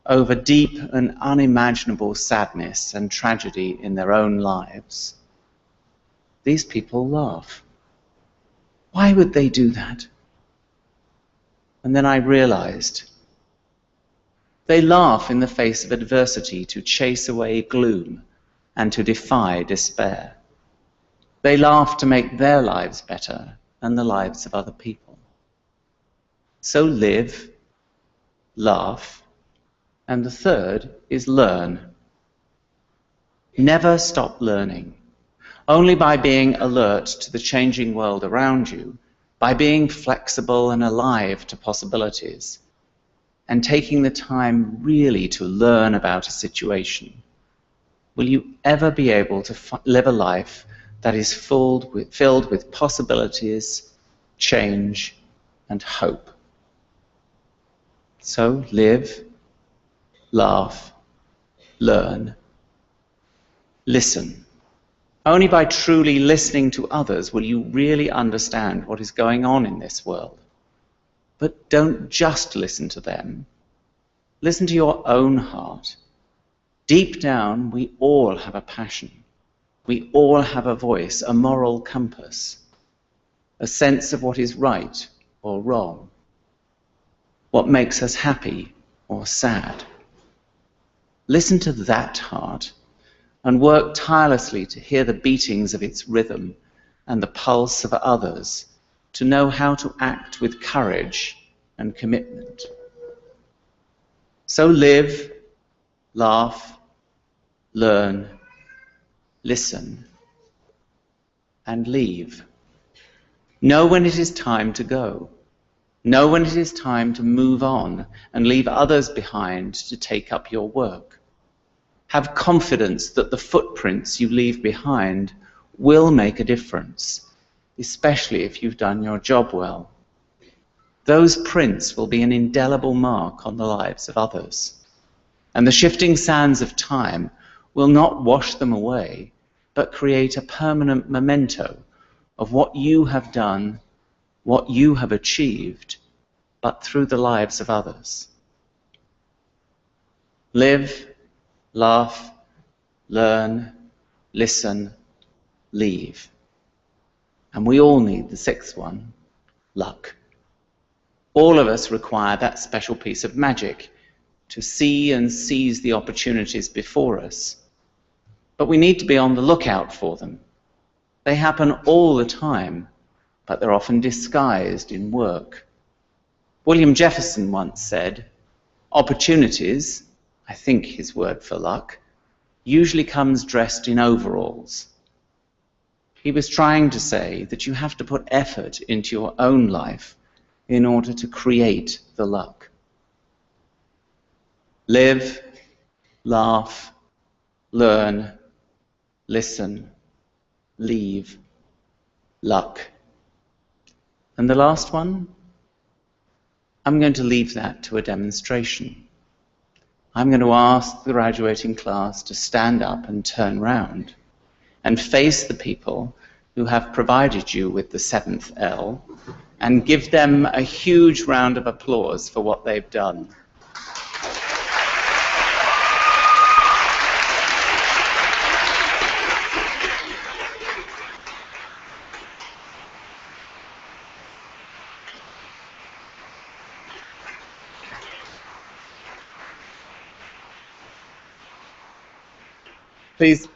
over deep and unimaginable sadness and tragedy in their own lives, these people laugh. Why would they do that? And then I realized they laugh in the face of adversity to chase away gloom and to defy despair. They laugh to make their lives better and the lives of other people. So live, laugh, and the third is learn. Never stop learning. Only by being alert to the changing world around you, by being flexible and alive to possibilities, and taking the time really to learn about a situation, will you ever be able to live a life that is filled with possibilities, change, and hope. So live, laugh, learn, listen. Only by truly listening to others will you really understand what is going on in this world. But don't just listen to them. Listen to your own heart. Deep down, we all have a passion. We all have a voice, a moral compass, a sense of what is right or wrong, what makes us happy or sad. Listen to that heart and work tirelessly to hear the beatings of its rhythm and the pulse of others, to know how to act with courage and commitment. So live, laugh, learn, listen, and leave. Know when it is time to go. Know when it is time to move on and leave others behind to take up your work. Have confidence that the footprints you leave behind will make a difference, especially if you've done your job well. Those prints will be an indelible mark on the lives of others, and the shifting sands of time will not wash them away, but create a permanent memento of what you have done, what you have achieved, but through the lives of others. Live, laugh, learn, listen, leave. And we all need the sixth one, luck. All of us require that special piece of magic to see and seize the opportunities before us. But we need to be on the lookout for them. They happen all the time, but they're often disguised in work. William Jefferson once said, opportunities, I think his word for luck, usually comes dressed in overalls. He was trying to say that you have to put effort into your own life in order to create the luck. Live, laugh, learn, listen, leave, luck. And the last one, I'm going to leave that to a demonstration. I'm going to ask the graduating class to stand up and turn round and face the people who have provided you with the seventh L and give them a huge round of applause for what they've done.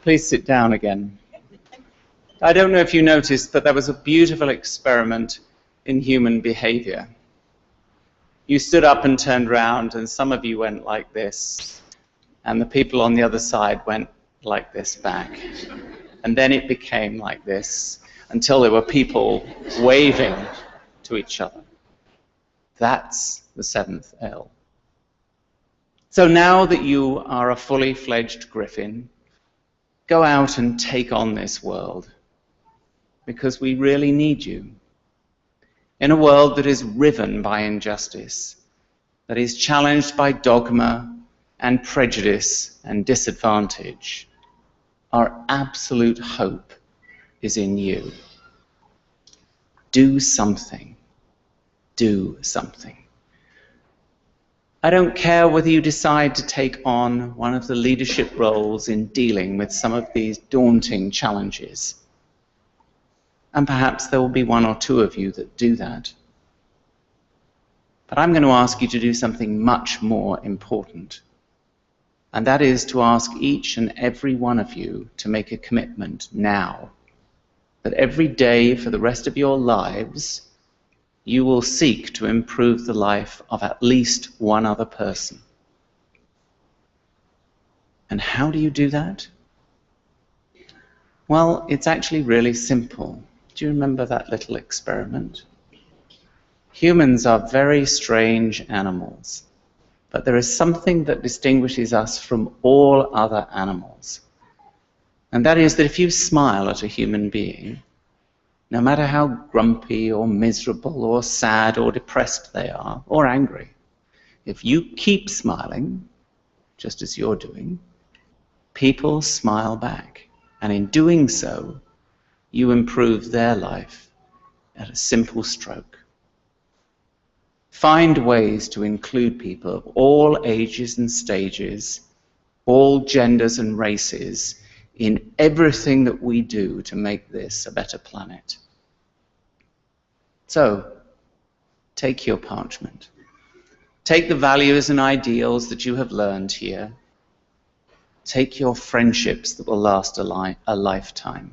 Please sit down again. I don't know if you noticed, but there was a beautiful experiment in human behavior. You stood up and turned round, and some of you went like this, and the people on the other side went like this back. And then it became like this, until there were people waving to each other. That's the seventh L. So now that you are a fully fledged griffin, go out and take on this world. because we really need you. In a world that is riven by injustice, that is challenged by dogma and prejudice and disadvantage, our absolute hope is in you. Do something. Do something. I don't care whether you decide to take on one of the leadership roles in dealing with some of these daunting challenges. And perhaps there will be one or two of you that do that. But I'm going to ask you to do something much more important. And that is to ask each and every one of you to make a commitment now that every day for the rest of your lives, you will seek to improve the life of at least one other person. And how do you do that? Well, it's actually really simple. Do you remember that little experiment? Humans are very strange animals, but there is something that distinguishes us from all other animals. And that is that if you smile at a human being, no matter how grumpy or miserable or sad or depressed they are, or angry, if you keep smiling, just as you're doing, people smile back. And in doing so, you improve their life at a simple stroke. Find ways to include people of all ages and stages, all genders and races, in everything that we do to make this a better planet. So, take your parchment. Take the values and ideals that you have learned here. Take your friendships that will last a lifetime.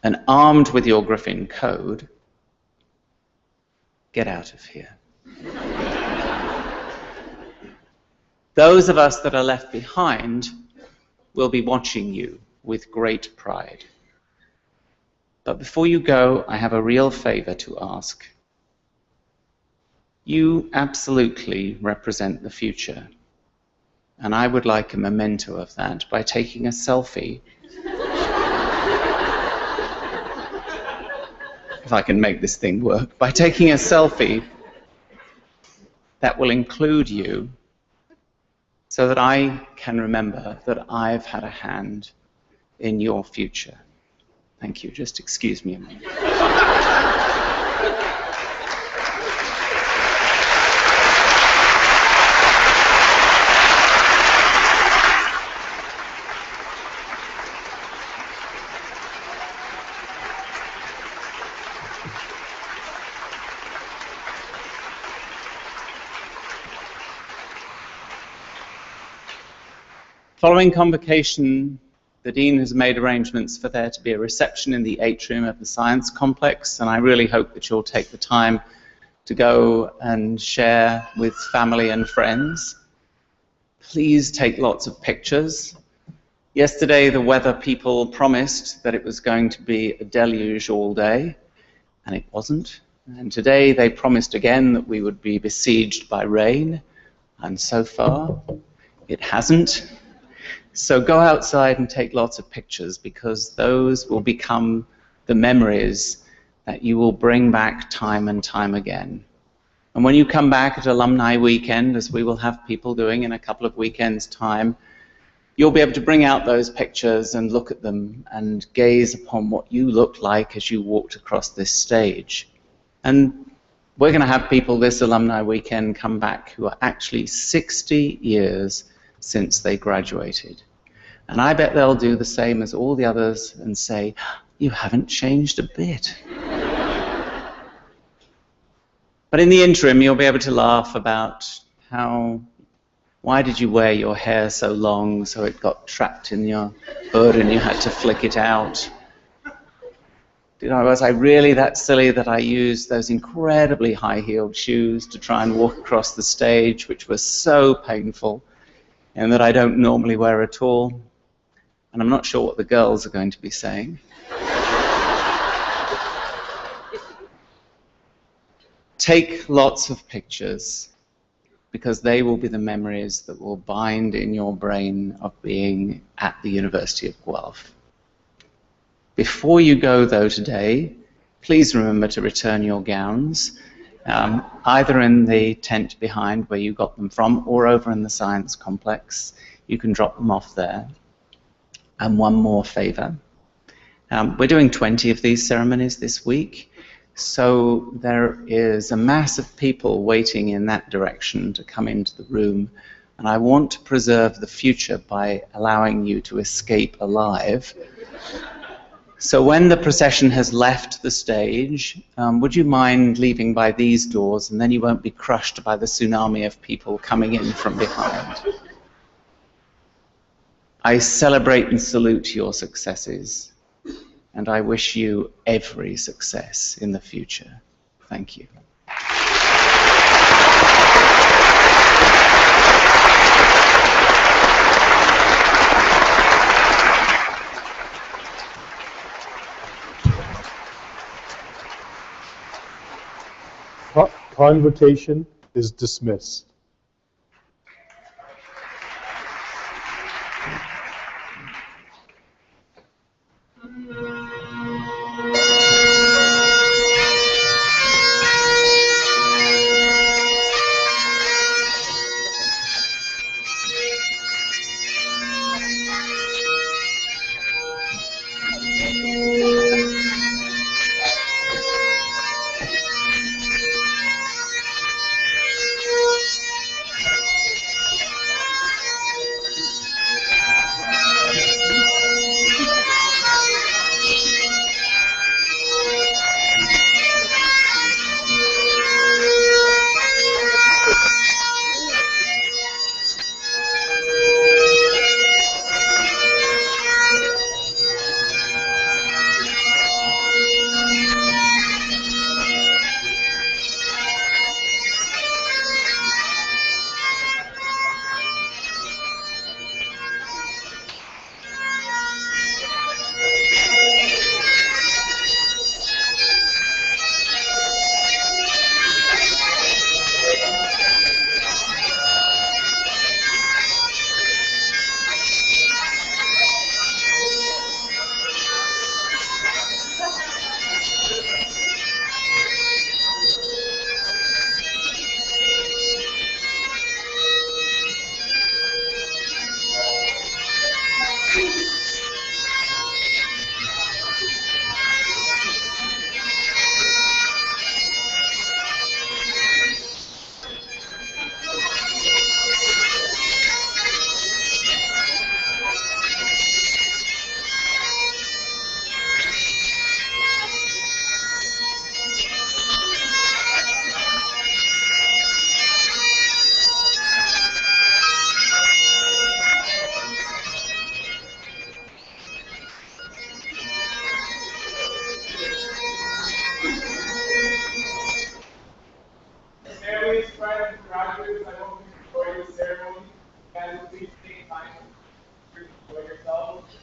And armed with your Griffin code, get out of here. Those of us that are left behind will be watching you with great pride. But before you go, I have a real favor to ask. You absolutely represent the future, and I would like a memento of that by taking a selfie. If I can make this thing work, by taking a selfie that will include you, so that I can remember that I've had a hand in your future. Thank you. Just excuse me a moment. Following Convocation, the Dean has made arrangements for there to be a reception in the atrium of the Science Complex, and I really hope that you'll take the time to go and share with family and friends. Please take lots of pictures. Yesterday, the weather people promised that it was going to be a deluge all day, and it wasn't. And today, they promised again that we would be besieged by rain, and so far, it hasn't. So go outside and take lots of pictures, because those will become the memories that you will bring back time and time again. And when you come back at Alumni Weekend, as we will have people doing in a couple of weekends' time, you'll be able to bring out those pictures and look at them and gaze upon what you looked like as you walked across this stage. And we're going to have people this Alumni Weekend come back who are actually 60 years since they graduated. And I bet they'll do the same as all the others and say, you haven't changed a bit. But in the interim, you'll be able to laugh about why did you wear your hair so long so it got trapped in your hood and you had to flick it out? Was I really that silly that I used those incredibly high-heeled shoes to try and walk across the stage, which was so painful, and that I don't normally wear at all? And I'm not sure what the girls are going to be saying. Take lots of pictures, because they will be the memories that will bind in your brain of being at the University of Guelph. Before you go, though, today, please remember to return your gowns, either in the tent behind where you got them from or over in the science complex. You can drop them off there. And one more favor. We're doing 20 of these ceremonies this week, so there is a mass of people waiting in that direction to come into the room, and I want to preserve the future by allowing you to escape alive. So when the procession has left the stage, would you mind leaving by these doors, and then you won't be crushed by the tsunami of people coming in from behind. I celebrate and salute your successes, and I wish you every success in the future. Thank you. Convocation is dismissed. Families, friends, and graduates, I hope you enjoyed the ceremony. And please take time to enjoy yourselves.